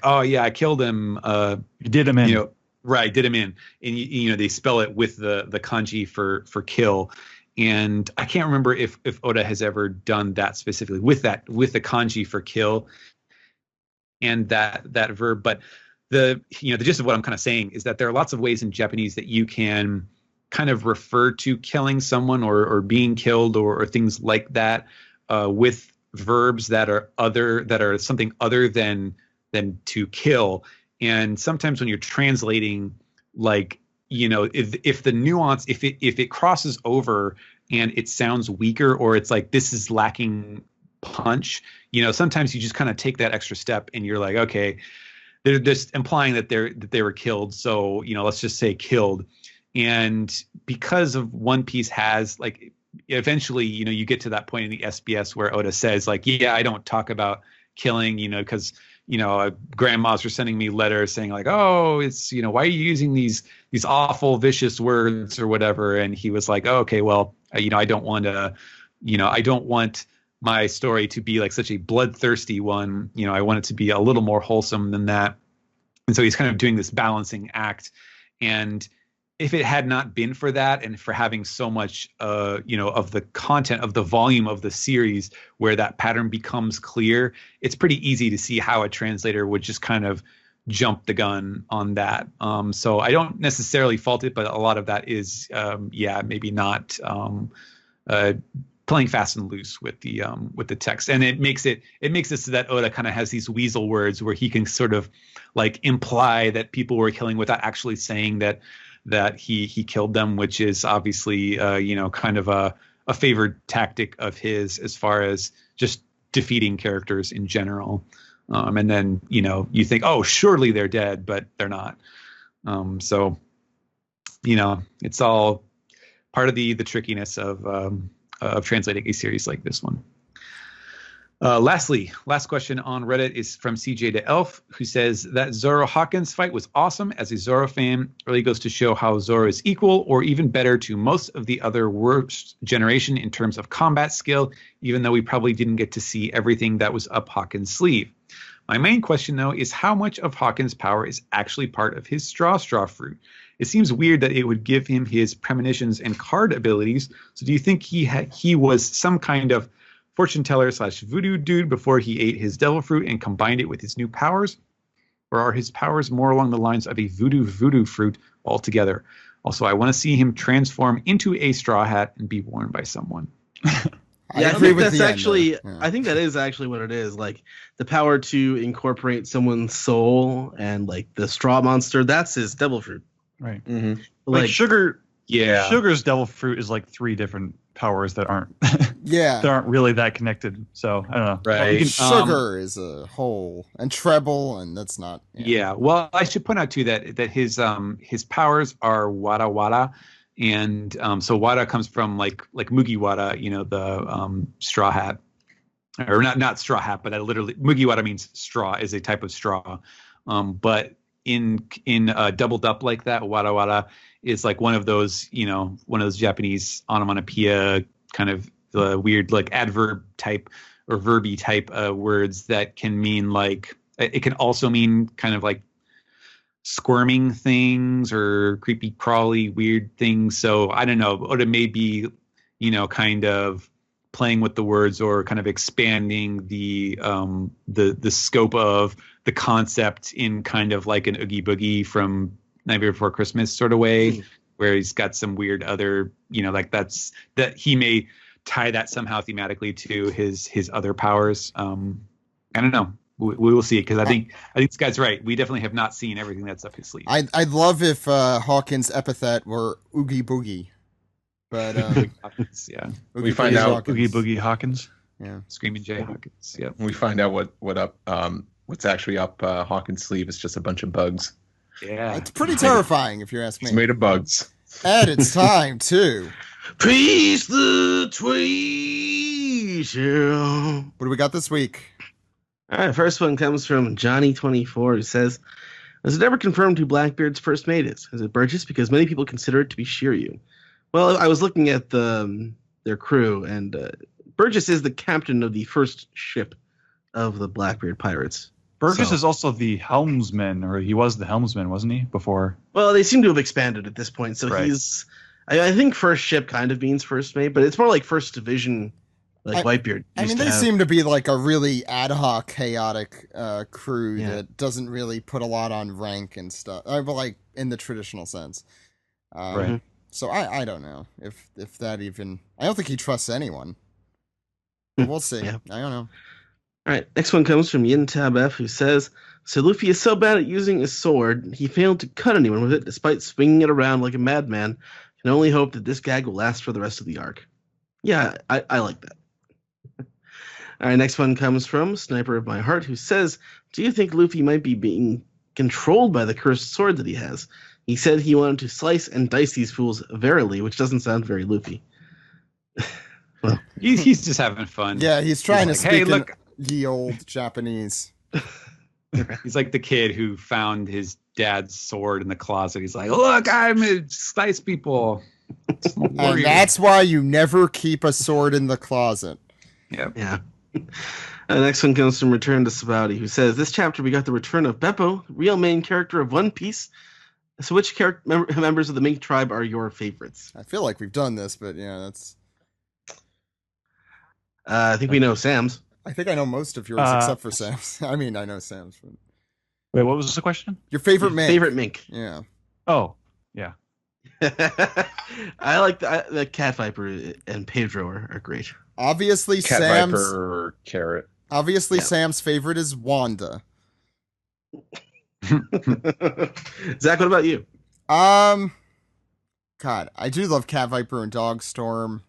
oh yeah, I killed him. You did him in. Right, did him in. And they spell it with the kanji for kill. And I can't remember if Oda has ever done that specifically with the kanji for kill and that verb. But the gist of what I'm kind of saying is that there are lots of ways in Japanese that you can kind of refer to killing someone or being killed or things like that with verbs that are something other than to kill. And sometimes when you're translating like if the nuance, if it crosses over and it sounds weaker, or it's like this is lacking punch, sometimes you just kind of take that extra step and you're like, okay, they're just implying that they were killed. So, let's just say killed. And because of One Piece has like, eventually, you get to that point in the SBS where Oda says like, yeah, I don't talk about killing, because grandmas were sending me letters saying like, oh, it's, why are you using these awful vicious words or whatever? And he was like, oh, okay, well, I don't want to, I don't want my story to be like such a bloodthirsty one. I want it to be a little more wholesome than that. And so he's kind of doing this balancing act. And if it had not been for that, and for having so much, of the content, of the volume of the series where that pattern becomes clear, it's pretty easy to see how a translator would just kind of jump the gun on that. So I don't necessarily fault it, but a lot of that is, maybe not playing fast and loose with the text. And it makes it so that Oda kind of has these weasel words where he can sort of like imply that people were killing without actually saying that he killed them, which is obviously kind of a favored tactic of his as far as just defeating characters in general. And then you think, oh, surely they're dead, but they're not. So it's all part of the trickiness of translating a series like this one. Lastly, last question on Reddit is from CJ to Elf, who says that Zoro Hawkins fight was awesome. As a Zoro fan, really goes to show how Zoro is equal or even better to most of the other worst generation in terms of combat skill, even though we probably didn't get to see everything that was up Hawkins' sleeve. My main question, though, is how much of Hawkins' power is actually part of his straw fruit? It seems weird that it would give him his premonitions and card abilities. So do you think he was some kind of fortune teller / voodoo dude before he ate his devil fruit and combined it with his new powers? Or are his powers more along the lines of a voodoo fruit altogether? Also, I want to see him transform into a straw hat and be worn by someone. I think that's actually, I think that is actually what it is. Like the power to incorporate someone's soul, and like the straw monster, that's his devil fruit. Right. Mm-hmm. Like sugar. Yeah. Sugar's devil fruit is like 3 different powers that aren't that aren't really that connected. So I don't know. Right. Sugar is a whole, and treble, and that's not. Yeah. Well, I should point out too that his powers are wada wada, and so wada comes from like Mugiwara, the straw hat, or not straw hat, but literally Mugiwara means straw, is a type of straw. But in doubled up like that, wada wada is like one of those Japanese onomatopoeia kind of weird like adverb type or verby type words that can mean like, it can also mean kind of like squirming things or creepy crawly weird things. So I don't know, Oda may be kind of playing with the words or kind of expanding the scope of the concept in kind of like an Oogie Boogie from Nightmare Before Christmas sort of way, where he's got some weird other, like that he may tie that somehow thematically to his other powers. I don't know. We will see it, because I think this guy's right. We definitely have not seen everything that's up his sleeve. I'd love if Hawkins' epithet were Oogie Boogie, but yeah, we find out Oogie Boogie Hawkins. Yeah, Screaming Jay Hawkins. Yeah, we find out what up what's actually up Hawkins' sleeve is just a bunch of bugs. Yeah, it's pretty terrifying if you ask me. It's made of bugs. And it's time to Piece the tweet. What do we got this week? All right, first one comes from Johnny24, who says, "Was it ever confirmed who Blackbeard's first mate is? Is it Burgess? Because many people consider it to be Shiryu." Well, I was looking at their crew, and Burgess is the captain of the first ship of the Blackbeard pirates. Burgess is also the helmsman, or he was the helmsman, wasn't he, before? Well, they seem to have expanded at this point, so right. He's... I think first ship kind of means first mate, but it's more like first division, like Whitebeard. I mean, they seem to be like a really ad hoc, chaotic crew that doesn't really put a lot on rank and stuff, but like in the traditional sense. Right. So I don't know if that even... I don't think he trusts anyone. But we'll see. Yeah. I don't know. All right, next one comes from Yin Tab F, who says, "So Luffy is so bad at using his sword, he failed to cut anyone with it despite swinging it around like a madman. Can only hope that this gag will last for the rest of the arc." Yeah, I like that. All right, next one comes from Sniper of My Heart, who says, "Do you think Luffy might be being controlled by the cursed sword that he has? He said he wanted to slice and dice these fools verily, which doesn't sound very Luffy." Well, He's just having fun. Yeah, he's trying to He's speak like, hey, in look. ye old Japanese. He's like the kid who found his dad's sword in the closet. He's like, look, I'm a slice people. And that's why you never keep a sword in the closet. Yep. yeah. Next one comes from Return to Sabaudi, who says, "This chapter we got the return of Beppo, real main character of One Piece. So which members of the Mink tribe are your favorites?" I feel like we've done this, but yeah, that's... I think we know Sam's. I think I know most of yours except for Sam's. I mean, I know Sam's. But... Wait, what was the question? Your favorite mink. Favorite Mink. Yeah. Oh, yeah. I like the Cat Viper and Pedro are great. Obviously, Cat Sam's... Viper or Carrot. Obviously, Yeah. Sam's favorite is Wanda. Zach, what about you? God, I do love Cat Viper and Dogstorm.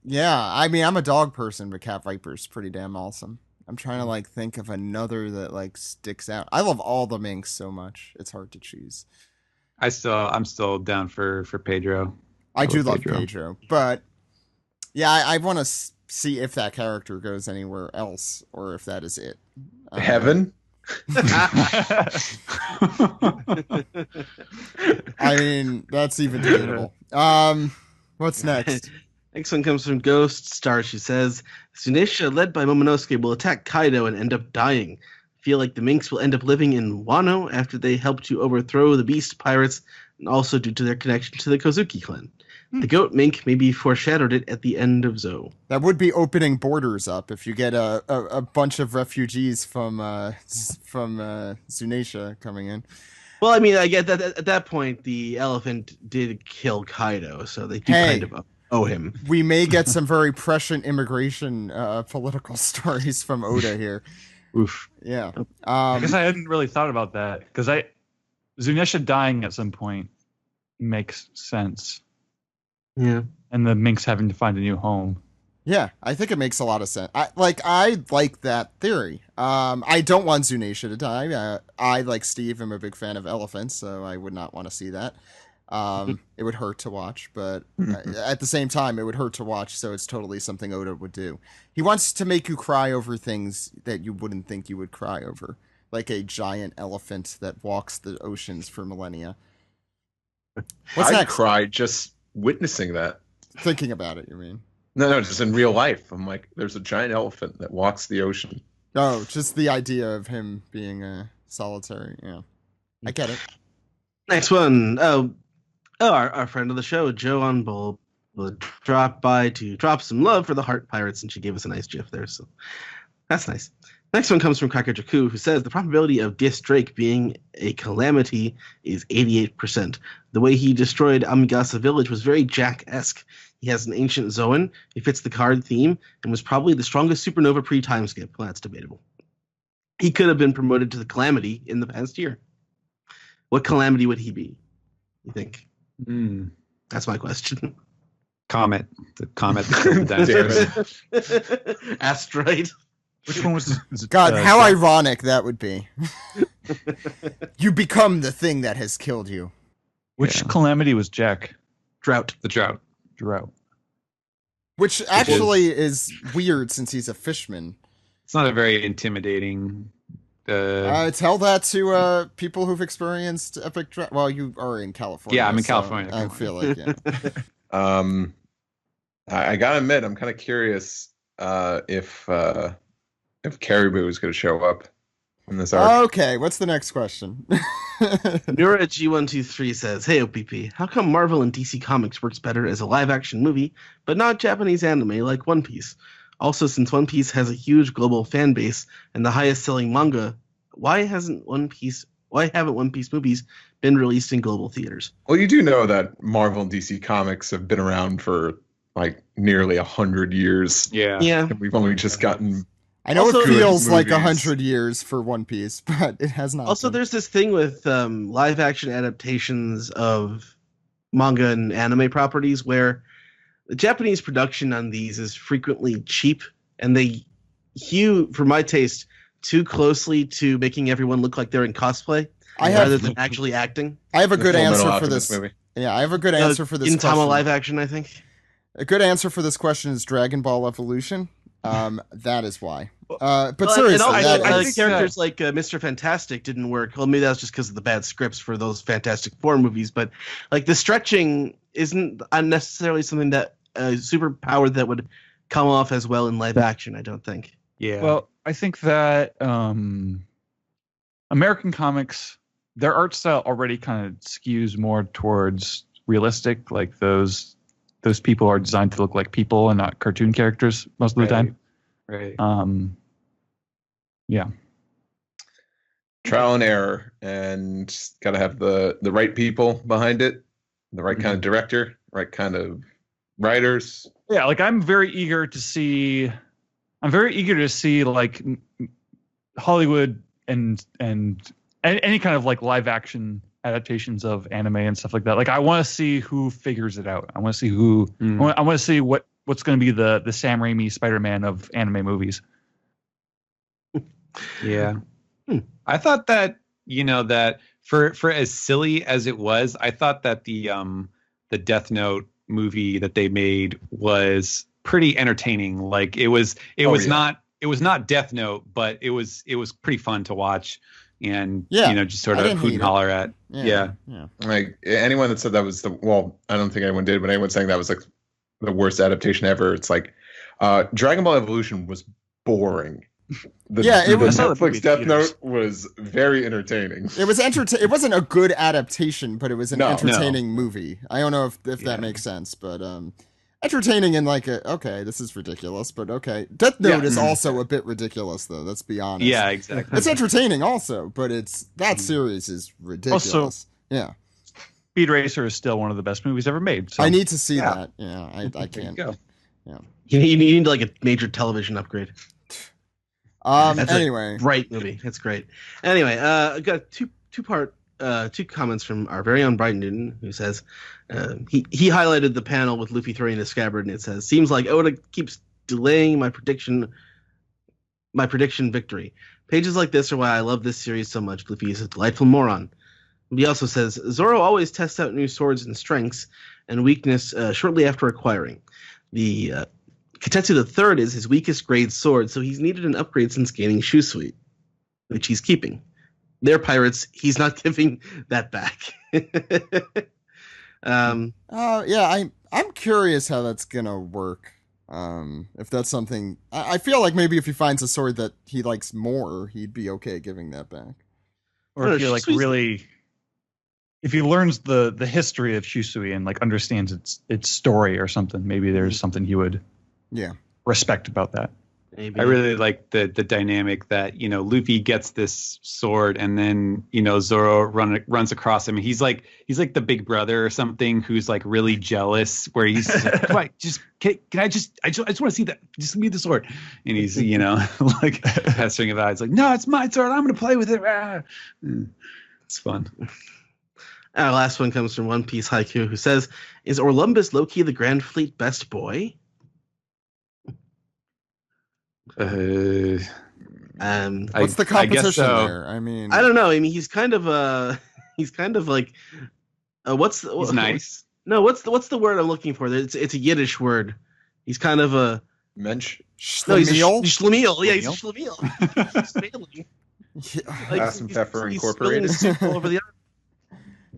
Yeah, I mean, I'm a dog person, but Cat Viper's pretty damn awesome. I'm trying to think of another that sticks out. I love all the minks so much. It's hard to choose. I'm still down for Pedro. I do love Pedro, but yeah, I want to see if that character goes anywhere else or if that is it. Heaven? I mean, that's even debatable. What's next? Next one comes from Ghost Star. She says, "Tsunesha, led by Momonosuke, will attack Kaido and end up dying. Feel like the Minks will end up living in Wano after they help to overthrow the Beast Pirates, and also due to their connection to the Kozuki clan. The Goat Mink maybe foreshadowed it at the end of Zou." That would be opening borders up if you get a bunch of refugees from Tsunesha coming in. Well, I mean, I get that at that point the elephant did kill Kaido, so they do kind of owe him. We may get some very prescient immigration political stories from Oda here. Oof. Yeah. I guess I hadn't really thought about that because Zunesha dying at some point makes sense, Yeah. and the Minks having to find a new home. Yeah, I think it makes a lot of sense. I like that theory. I don't want Zunesha to die. I, like Steve, am a big fan of elephants, so I would not want to see that. It would hurt to watch, but at the same time, it would hurt to watch, so it's totally something Oda would do. He wants to make you cry over things that you wouldn't think you would cry over, like a giant elephant that walks the oceans for millennia. What's I next? cried just witnessing that. Thinking about it, you mean? No, just in real life. I'm like, there's a giant elephant that walks the ocean. Oh, just the idea of him being solitary. Yeah, I get it. Next one. Our friend of the show, Joe on Bull, will drop by to drop some love for the Heart Pirates, and she gave us a nice gif there, so that's nice. Next one comes from Cracker Jakku, who says the probability of Dis Drake being a calamity is 88%. The way he destroyed Amigasa Village was very Jack-esque. He has an ancient Zoan, he fits the card theme, and was probably the strongest supernova pre-time skip. Well, that's debatable. He could have been promoted to the Calamity in the past year. What Calamity would he be, you think? That's my question. Comet. The comet that killed the dinosaurs. Asteroid. Which one was God, how ironic that would be. You become the thing that has killed you. Which calamity was Jack? Drought. The drought. Drought. Which actually is weird since he's a fishman. It's not a very intimidating. Tell that to people who've experienced epic drought. Well, you are in California. Yeah, I'm in so California. I feel like, yeah. I gotta admit, I'm kind of curious if Caribou is going to show up in this arc. Okay, what's the next question? Nura G123 says, "Hey OPP, how come Marvel and DC Comics works better as a live-action movie, but not Japanese anime like One Piece? Also, since One Piece has a huge global fan base and the highest-selling manga, why haven't One Piece movies been released in global theaters?" Well, you do know that Marvel and DC Comics have been around for like nearly 100 years. Yeah. And we've only just gotten. I know Also, it feels like movies. 100 years for One Piece, but it has not. Also, been. there's this thing with live action adaptations of manga and anime properties where the Japanese production on these is frequently cheap, and they hew, for my taste, too closely to making everyone look like they're in cosplay rather than actually acting. I have a The good Full Metal answer for Alchemist this. movie. Yeah, I have a good answer for this Gintama question. live action, I think. A good answer for this question is Dragon Ball Evolution. That is why. But Well, seriously, and also, that is- characters like Mr. Fantastic didn't work. Well, maybe that was just because of the bad scripts for those Fantastic Four movies. But like the stretching isn't unnecessarily something that superpower that would come off as well in live action. I don't think. Yeah. Well, I think that American comics, their art style already kind of skews more towards realistic. Like those people are designed to look like people and not cartoon characters most of the time. Right. Yeah. Trial and error, and got to have the right people behind it, the right kind of director, right kind of writers. Yeah, like I'm very eager to see like Hollywood and any kind of like live action adaptations of anime and stuff like that. Like I want to see who figures it out. I want to see who I want to see what's going to be the Sam Raimi Spider-Man of anime movies. Yeah. I thought that, that for as silly as it was, I thought that the Death Note movie that they made was pretty entertaining. Like it was not Death Note, but it was pretty fun to watch and just sort of hoot and holler at. Yeah. Like anyone that said that was I don't think anyone did, but anyone saying that was like the worst adaptation ever. It's like Dragon Ball Evolution was boring. It was. Netflix Death Note was very entertaining. It was It wasn't a good adaptation, but it was an entertaining movie. I don't know if that makes sense, but entertaining in like okay, this is ridiculous, but okay. Death Note is also a bit ridiculous, though. Let's be honest. Yeah, exactly. It's entertaining also, but that series is ridiculous. Also, yeah. Speed Racer is still one of the best movies ever made. So. I need to see that. Yeah, I can't. Go. Yeah. You need like a major television upgrade. That's anyway, a great movie. It's great. Anyway, I got two comments from our very own Brian Newton, who says he highlighted the panel with Luffy throwing the scabbard, and it says, "Seems like Oda keeps delaying my prediction victory. Pages like this are why I love this series so much. Luffy is a delightful moron." He also says Zoro always tests out new swords and strengths and weakness shortly after acquiring. The Katetsu III is his weakest grade sword, so he's needed an upgrade since gaining Shusui, which he's keeping. They're pirates. He's not giving that back. I'm curious how that's gonna work. If that's something, I feel like maybe if he finds a sword that he likes more, he'd be okay giving that back. Or if if he learns the history of Shusui and like understands its story or something, maybe there's something he would respect about that. Maybe. I really like the dynamic that Luffy gets this sword and then Zoro runs across him. And he's like the big brother or something who's like really jealous. Where he's like, come on, I just want to see that. Just give me the sword. And he's like pestering about it. It's like, no, it's my sword. I'm going to play with it. It's fun. Our last one comes from One Piece Haiku, who says, "Is Orlumbus Loki the Grand Fleet best boy?" What's the competition there? I mean, I don't know. I mean, he's kind of like, he's nice. No, what's the word I'm looking for? It's a Yiddish word. He's kind of a mensch. No, he's a schlemiel. Yeah, he's a schlemiel. Ass and Pepper Incorporated. Over the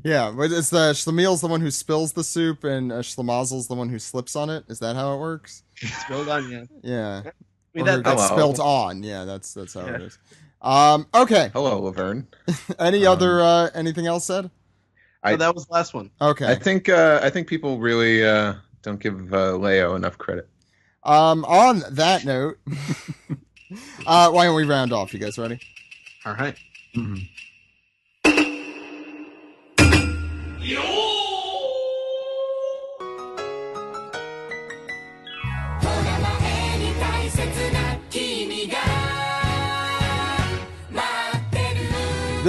yeah, but it's the schlemiel's the one who spills the soup, and schlemazel's the one who slips on it. Is that how it works? Spilled on, yeah. Yeah. I mean, or gets spilled on. Yeah, that's how it is. Okay. Hello, Laverne. Any other anything else said? That was the last one. Okay. I think people really don't give Leo enough credit. On that note, why don't we round off? You guys ready? All right. Mm-hmm.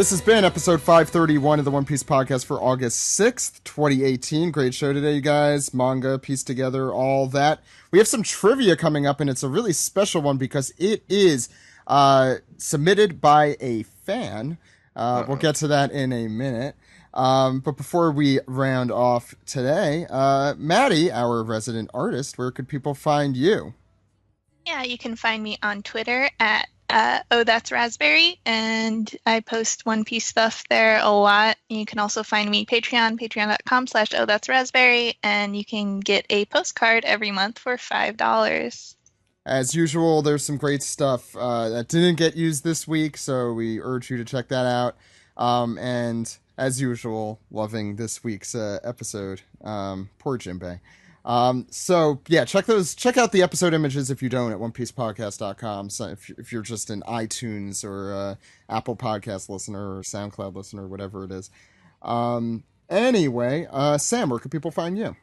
This has been episode 531 of the One Piece podcast for August 6th, 2018. Great show today, you guys. Manga, pieced together, all that. We have some trivia coming up, and it's a really special one because it is submitted by a fan. We'll get to that in a minute. But before we round off today, Maddie, our resident artist, where could people find you? Yeah, you can find me on Twitter at Oh That's Raspberry, and I post One Piece stuff there a lot. You can also find me patreon.com/Oh That's Raspberry, and you can get a postcard every month for $5. As usual, there's some great stuff that didn't get used this week, so we urge you to check that out. And as usual, loving this week's episode. Poor Jimbei. So yeah, check out the episode images if you don't at onepiecepodcast.com. So if you're just an iTunes or Apple Podcast listener or SoundCloud listener, whatever it is. Anyway, Sam, where can people find you?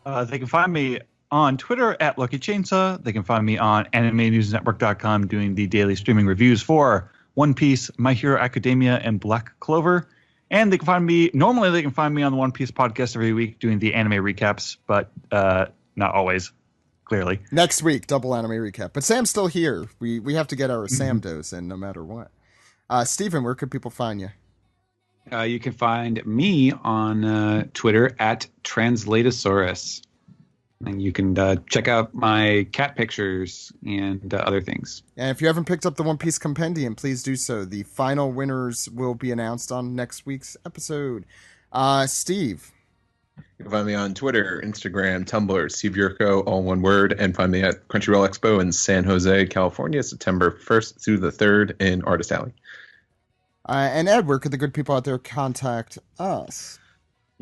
They can find me on Twitter at Lucky Chainsaw. They can find me on AnimeNewsNetwork.com doing the daily streaming reviews for One Piece, My Hero Academia, and Black Clover. And they can find me on the One Piece podcast every week doing the anime recaps, but not always, clearly. Next week, double anime recap. But Sam's still here. We have to get our Sam dose in no matter what. Steven, where could people find you? You can find me on Twitter at Translatosaurus. And you can check out my cat pictures and other things. And if you haven't picked up the One Piece Compendium, please do so. The final winners will be announced on next week's episode. Steve. You can find me on Twitter, Instagram, Tumblr, Steve Yurko, all one word, and find me at Crunchyroll Expo in San Jose, California, September 1st through the 3rd in Artist Alley. And Ed, where could the good people out there contact us?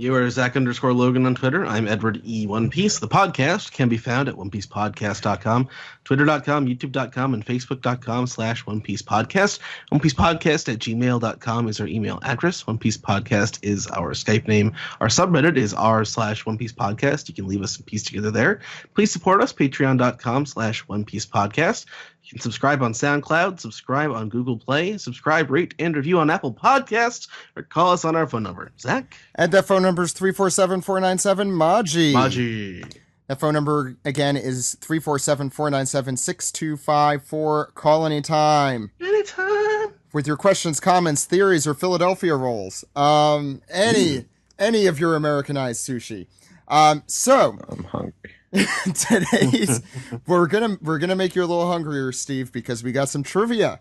You are Zach_Logan on Twitter. I'm Edward E. One Piece. The podcast can be found at onepiecepodcast.com, twitter.com, youtube.com, and facebook.com/onepiecepodcast. onepiecepodcast@gmail.com is our email address. One Piece Podcast is our Skype name. Our subreddit is r/One Piece Podcast. You can leave us some piece together there. Please support us, patreon.com/One Piece Podcast. You can subscribe on SoundCloud, subscribe on Google Play, subscribe, rate, and review on Apple Podcasts, or call us on our phone number. Zach? And that phone number is 347-497-MAJI. Maji. That phone number, again, is 347-497-6254. Call anytime. Anytime. With your questions, comments, theories, or Philadelphia rolls. Any of your Americanized sushi. So I'm hungry. Today's we're gonna make you a little hungrier, Steve, because we got some trivia.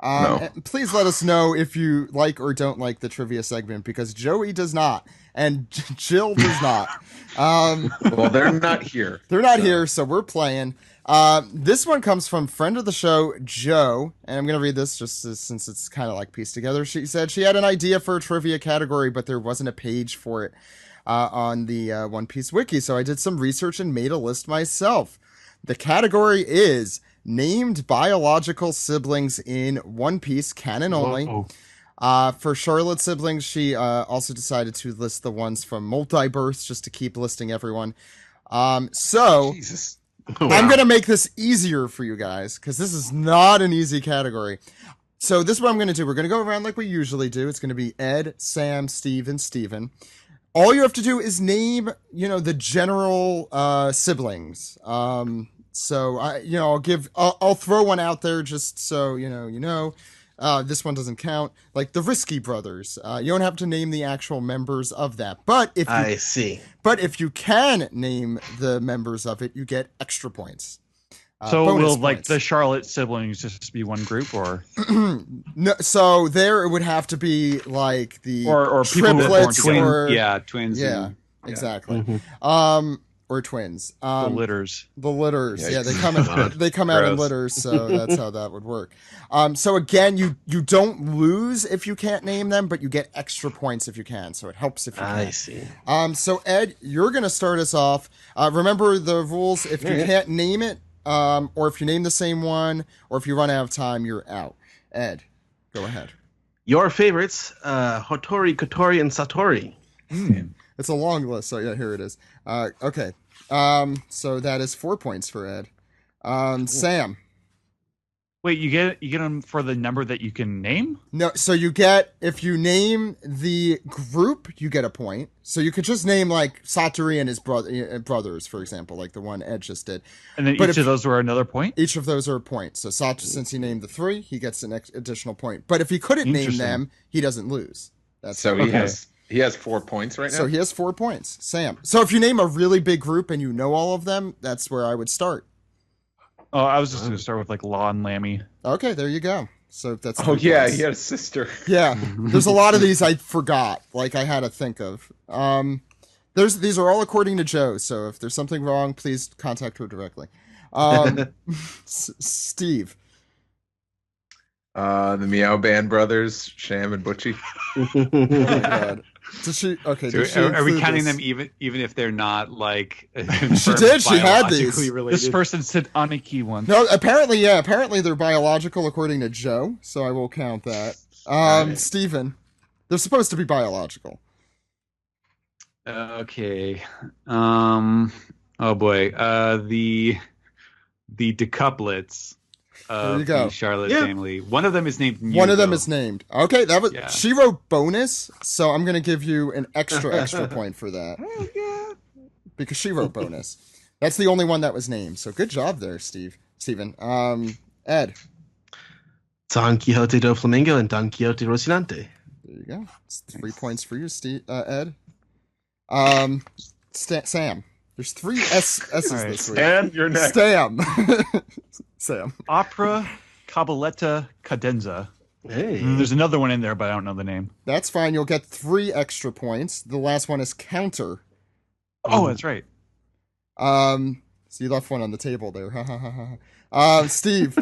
No. Please let us know if you like or don't like the trivia segment, because Joey does not and Jill does not. Well, they're not here. They're not here, so we're playing. This one comes from friend of the show, Joe, and I'm going to read this just since it's kind of like pieced together. She said she had an idea for a trivia category, but there wasn't a page for it on the One Piece Wiki, so I did some research and made a list myself. The category is named biological siblings in One Piece, canon only. For Charlotte's siblings, she also decided to list the ones from multiverse just to keep listing everyone. Jesus. I'm going to make this easier for you guys, because this is not an easy category. So this is what I'm going to do. We're going to go around like we usually do. It's going to be Ed, Sam, Steve, and Steven. All you have to do is name, the general siblings. So I'll throw one out there just so this one doesn't count. Like the Risky Brothers. You don't have to name the actual members of that. But if you can name the members of it, you get extra points. So will points. like the Charlotte siblings just be one group, or no? So there it would have to be like the or people triplets, twins. Twins. Yeah, exactly. Mm-hmm. Or twins. The litters. The litters. Yikes. Yeah, they come out in Gross. litters, so that's how that would work. So again, you don't lose if you can't name them, but you get extra points if you can. So it helps if you can. I see. So Ed, you're gonna start us off. Remember the rules. If you can't name it, or if you name the same one, or if you run out of time, you're out. Ed, go ahead. Your favorites, Hotori, Kotori, and Satori. It's a long list, so yeah, here it is. Okay. So that is 4 points for Ed. Sam. Wait, you get them for the number that you can name? No, so you get, if you name the group, you get a point. So you could just name like Satoru and his brothers, for example, like the one Ed just did. And then each of those were another point? Each of those are a point. So Satoru, since he named the 3, he gets an additional point. But if he couldn't name them, he doesn't lose. So he has 4 points right now? So he has 4 points. Sam. So if you name a really big group and you know all of them, that's where I would start. Oh, I was just going to start with like Law and Lammy. Okay, there you go. So that's. Oh yeah, points. he had a sister. Yeah, there's a lot of these I forgot. Like I had to think of. These are all according to Joe. So if there's something wrong, please contact her directly. Steve. The Meow Band brothers, Sham and Butchie. Oh my god. Does she? Okay. So are we counting them even if they're not like? She did. She had these. Related? This person said Aniki once. No, apparently, yeah. Apparently, they're biological according to Joe. So I will count that. Steven. They're supposed to be biological. Okay. Oh boy. The decuplets. There you go. The Charlotte family. One of them is named. One of them is named. Okay, that was. Yeah. She wrote bonus, so I'm gonna give you an extra point for that. Oh, yeah. Because she wrote bonus. That's the only one that was named. So good job there, Steven. Ed. Don Quixote do Flamingo and Don Quixote Rocinante. There you go. It's 3 points for you, Ed. Sam. There's 3 S's right. this week. And you're next. Sam. Opera Cabaletta Cadenza. Hey. There's another one in there, but I don't know the name. That's fine. You'll get 3 extra points. The last one is counter. Oh, that's right. So you left one on the table there. Steve.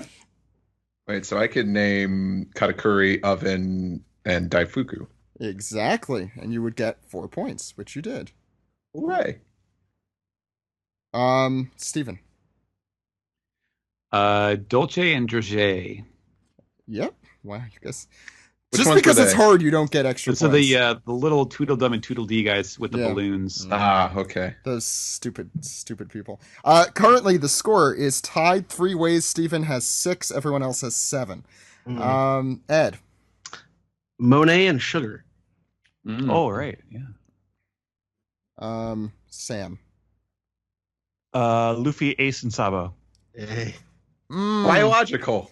Wait, so I could name Katakuri, Oven, and Daifuku. Exactly. And you would get 4 points, which you did. Hooray. Steven. Dolce and Dragé. Yep. Wow, you guys. Which Just ones because were it's they? hard, you don't get extra So points. the little Tweedledum and Tweedledee guys with the Yeah. balloons. Ah, okay. Those stupid people. Currently, the score is tied 3 ways. Steven has 6. Everyone else has 7. Ed. Monet and Sugar. Oh, right. Yeah. Sam. Luffy, Ace, and Sabo. Hey. Biological.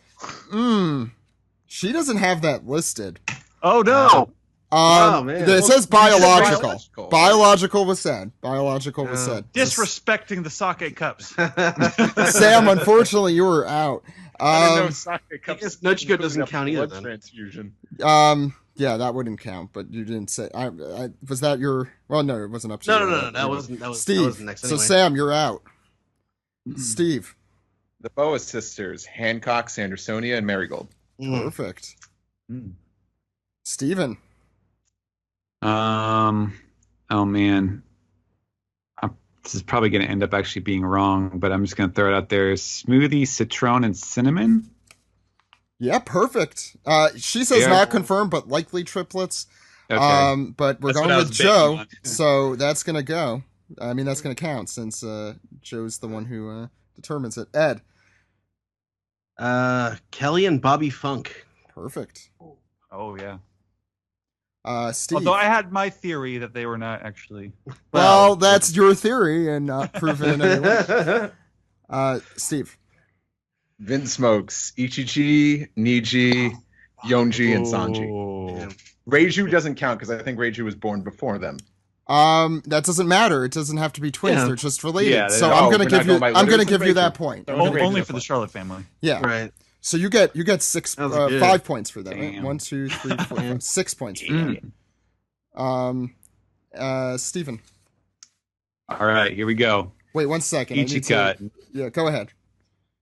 She doesn't have that listed. Oh, no. Oh, man. It says biological. biological. Biological was said. Biological was said. Disrespecting the sake cups. Sam, unfortunately, you were out. I didn't know sake cups. guess Nochiko doesn't including a count either, blood then. transfusion. Yeah, that wouldn't count, but you didn't say. Was that your? Well, no, it wasn't up to you. No. That wasn't. That was Steve. next So anyway. Sam, you're out. Steve. The Boa sisters, Hancock, Sandersonia, and Marigold. Perfect. Steven. Oh man, this is probably going to end up actually being wrong, but I'm just going to throw it out there: smoothie, citron, and cinnamon. Yeah, perfect. She says Yeah. not confirmed, but likely triplets. Okay. But we're That's going what I with was Joe, banking on. so that's gonna go. I mean, that's gonna count since Joe's the one who determines it. Ed. Kelly and Bobby Funk. Perfect. Oh, yeah. Steve. Although I had my theory that they were not actually. Well, that's your theory and not proven anyway. Steve. Vince Smokes, Ichichi, Niji, Yonji, and Sanji. Oh. Reiju doesn't count because I think Reiju was born before them. That doesn't matter. It doesn't have to be twins. Yeah. They're just related. Yeah, so no, I'm we're gonna not give you. going by I'm gonna letters give of you that Reiju. point. Don't Oh, Reiju only that for the point. Charlotte family. Yeah. Right. So you get 6, That was good. 5 points for that. Right? Damn. 1, 2, 3, 4, 5, 6 points for that. Steven. All right, here we go. Wait 1 second. I need to- Ichika, Yeah, go ahead.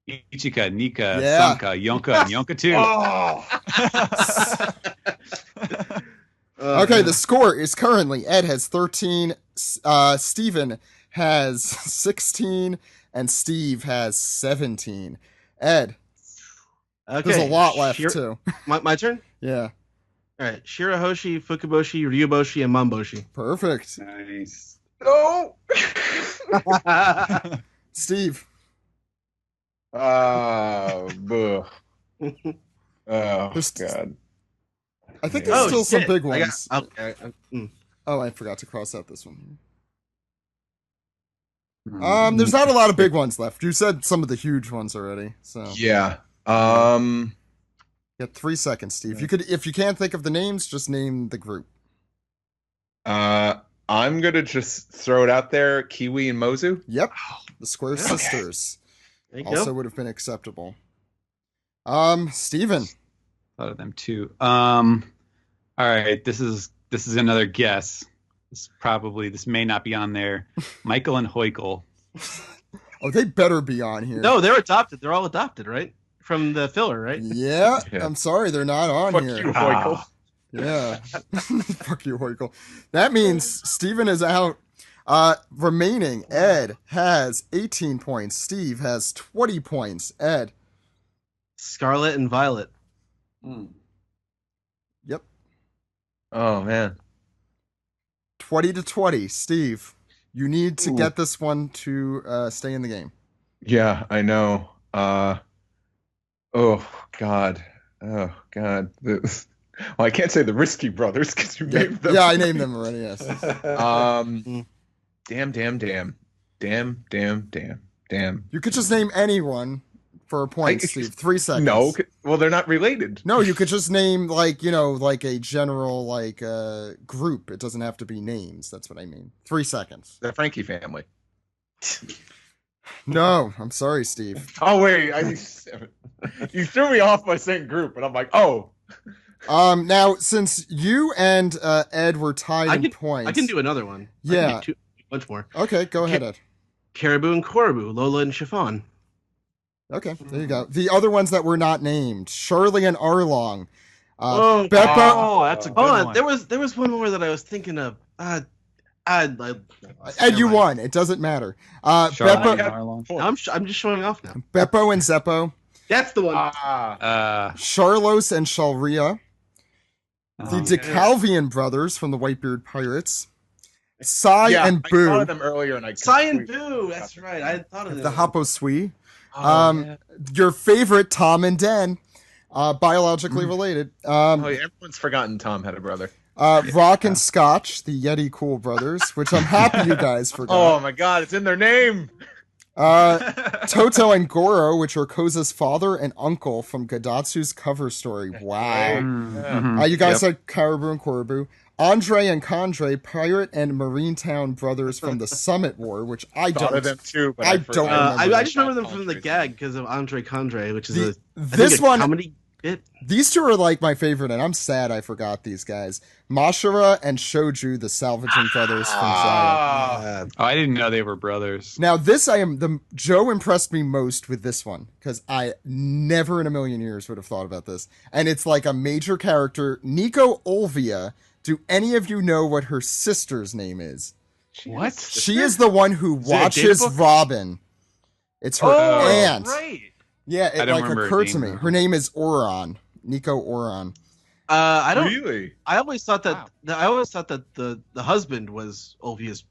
Nika, Yeah. Sanka, Yonka, and Yonka too. Okay, the score is currently Ed has 13, Steven has 16, and Steve has 17. Ed, Okay. there's a lot left too. My turn? Yeah, All right. Shirahoshi, Fukuboshi, Ryuboshi, and Mamboshi. perfect. Nice. No! Steve, Buh. Oh, There's- God. I think there's still some big ones. Oh, I forgot to cross out this one. Hmm. There's not a lot of big ones left. You said some of the huge ones already, so Yeah. you got 3 seconds, Steve. If you can't think of the names, just name the group. I'm gonna just throw it out there. Kiwi and Mozu. Yep, the Square Okay. Sisters there you also go. would have been acceptable. Steven. Thought of them too. All right, this is another guess. This may not be on there. Michael and Hoikel. Oh, they better be on here. No, they're adopted. They're all adopted, right? From the filler, right? Yeah, Yeah. I'm sorry, they're not on Fuck here. you, Hoikel. Yeah. Fuck you, Hoikel. That means Steven is out. Remaining, Ed has 18 points. Steve has 20 points. Ed. Scarlet and Violet. Yep. Oh man. 20-20. Steve, you need to Ooh. get this one to stay in the game. Yeah, I know. Oh God. Oh God. Well, I can't say the Risky Brothers because you named them. Yeah, I named them already, yes. Damn. You could just name anyone for a point, Steve. 3 seconds. No, well, they're not related. No, you could just name like a general group. It doesn't have to be names. That's what I mean. 3 seconds. The Frankie family. No, I'm sorry, Steve. Oh wait, you threw me off by saying group, and I'm like, oh. Now since you and Ed were tied in points, I can do another one. Yeah. I can do a bunch more. Okay, go ahead, Ed. Caribou and Korobu, Lola and Chiffon. Okay, there you go. The other ones that were not named: Shirley and Arlong. Oh, Beppo. Oh, that's a good Hold on, one. there was one more that I was thinking of. Ed, you won. It doesn't matter. Charlotte Beppo, and Arlong. I'm just showing off now. Beppo and Zeppo. That's the one. Charlos and Shalria. The DeCalvian brothers from the Whitebeard Pirates. Sai and I Boo. thought of them earlier, and I Sai and Boo. That's right. I had thought of The them. Haposui. Oh, Your favorite, Tom and Den. Biologically related. yeah, everyone's forgotten Tom had a brother. Rock and Scotch, the Yeti Cool brothers, which I'm happy you guys Oh forgot. my God, it's in their name. Toto and Goro, which are Koza's father and uncle from Gadatsu's cover story. Wow. Mhm. You guys said Caribou and Korobu. Andre and Condre, pirate and Marinetown brothers from the Summit War, which I Thought don't. of them too, but I I don't forgot. remember I just remember them from the gag because of Andre Condre, which is This a one, comedy bit. these two are like my favorite, and I'm sad I forgot these guys. Mashira and Shoju, the salvaging brothers from Zaya. Oh, I didn't know they were brothers. Now, Joe impressed me most with this one because I never in a million years would have thought about this. And it's like a major character, Nico Olvia. Do any of you know what her sister's name is? What? She is the one who it a data watches book? Robin. It's her Oh, aunt. right. Yeah, I it don't like remember her occurred to name, me. though. Her name is Oron. Nico Oron. I don't. Really? I always thought that. I always thought that the husband was Olvia's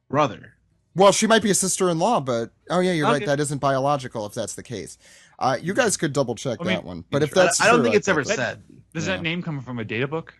brother. Well, she might be a sister-in-law, but oh yeah, you're right. Okay. That isn't biological if that's the case. You guys could double check I mean, that one. But if that's I don't true, think it's ever thought said. Does Yeah. that name come from a data book?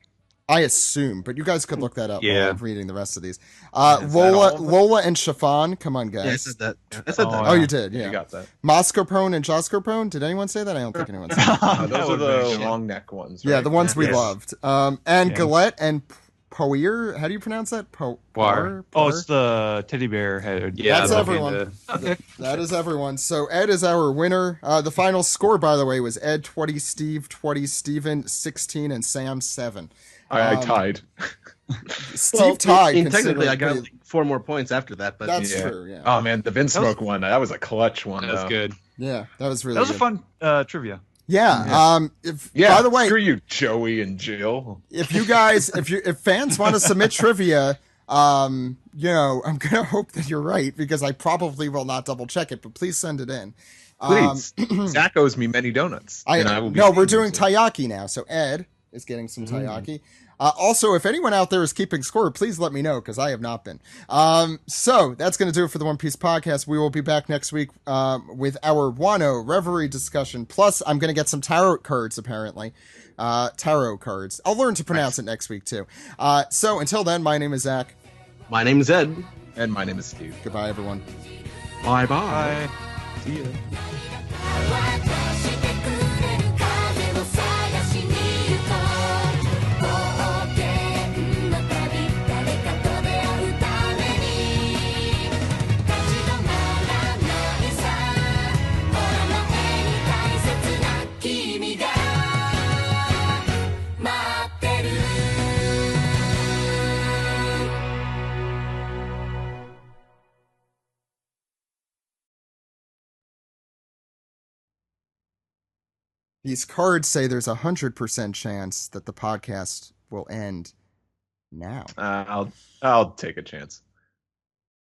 I assume, but you guys could look that up Yeah. while I'm reading the rest of these. Is that all of them? Lola and Chiffon, come on, Yeah, I guys. said that. I said that. Oh, you did, yeah. You got that. Moscopone and Joscopone, did anyone say that? I don't think anyone said that. Those That are would've the been- long neck ones. Yeah, right? the ones we Yes. loved. And Yeah. Galette and Poir, how do you pronounce that? Poir. Oh, it's the teddy bear head. Yeah, That's they'll everyone. be the- Okay. That is everyone. So Ed is our winner. The final score, by the way, was Ed 20, Steve 20, Steven 16, and Sam 7. I tied. Steve tied. Technically, I got considering- like 4 more points after that, but That's Yeah. true, yeah. Oh man, the Vince That was- Smoke one. That was a clutch one. That's though. good. Yeah, that was really That was a good. fun trivia. Yeah. Yeah. By the way, screw you, Joey and Jill. if you guys, if fans want to submit trivia, I'm gonna hope that you're right because I probably will not double check it, but please send it in. Please, Zach owes me many donuts. and I will be No, seeing we're him doing soon. taiyaki now. So Ed is getting some taiyaki. Also, if anyone out there is keeping score, please let me know, because I have not been. So that's going to do it for the One Piece podcast. We will be back next week with our Wano Reverie discussion. Plus, I'm going to get some tarot cards, apparently. Tarot cards. I'll learn to pronounce it next week, too. So until then, my name is Zach. My name is Ed. And my name is Steve. Goodbye, everyone. Bye-bye. Bye. See ya. 渡してくれる風を探しに行こう冒険の旅誰かと出会うために立ち止まらないさほら前に大切な君が待ってる These cards say there's 100% chance that the podcast will end now. I'll take a chance.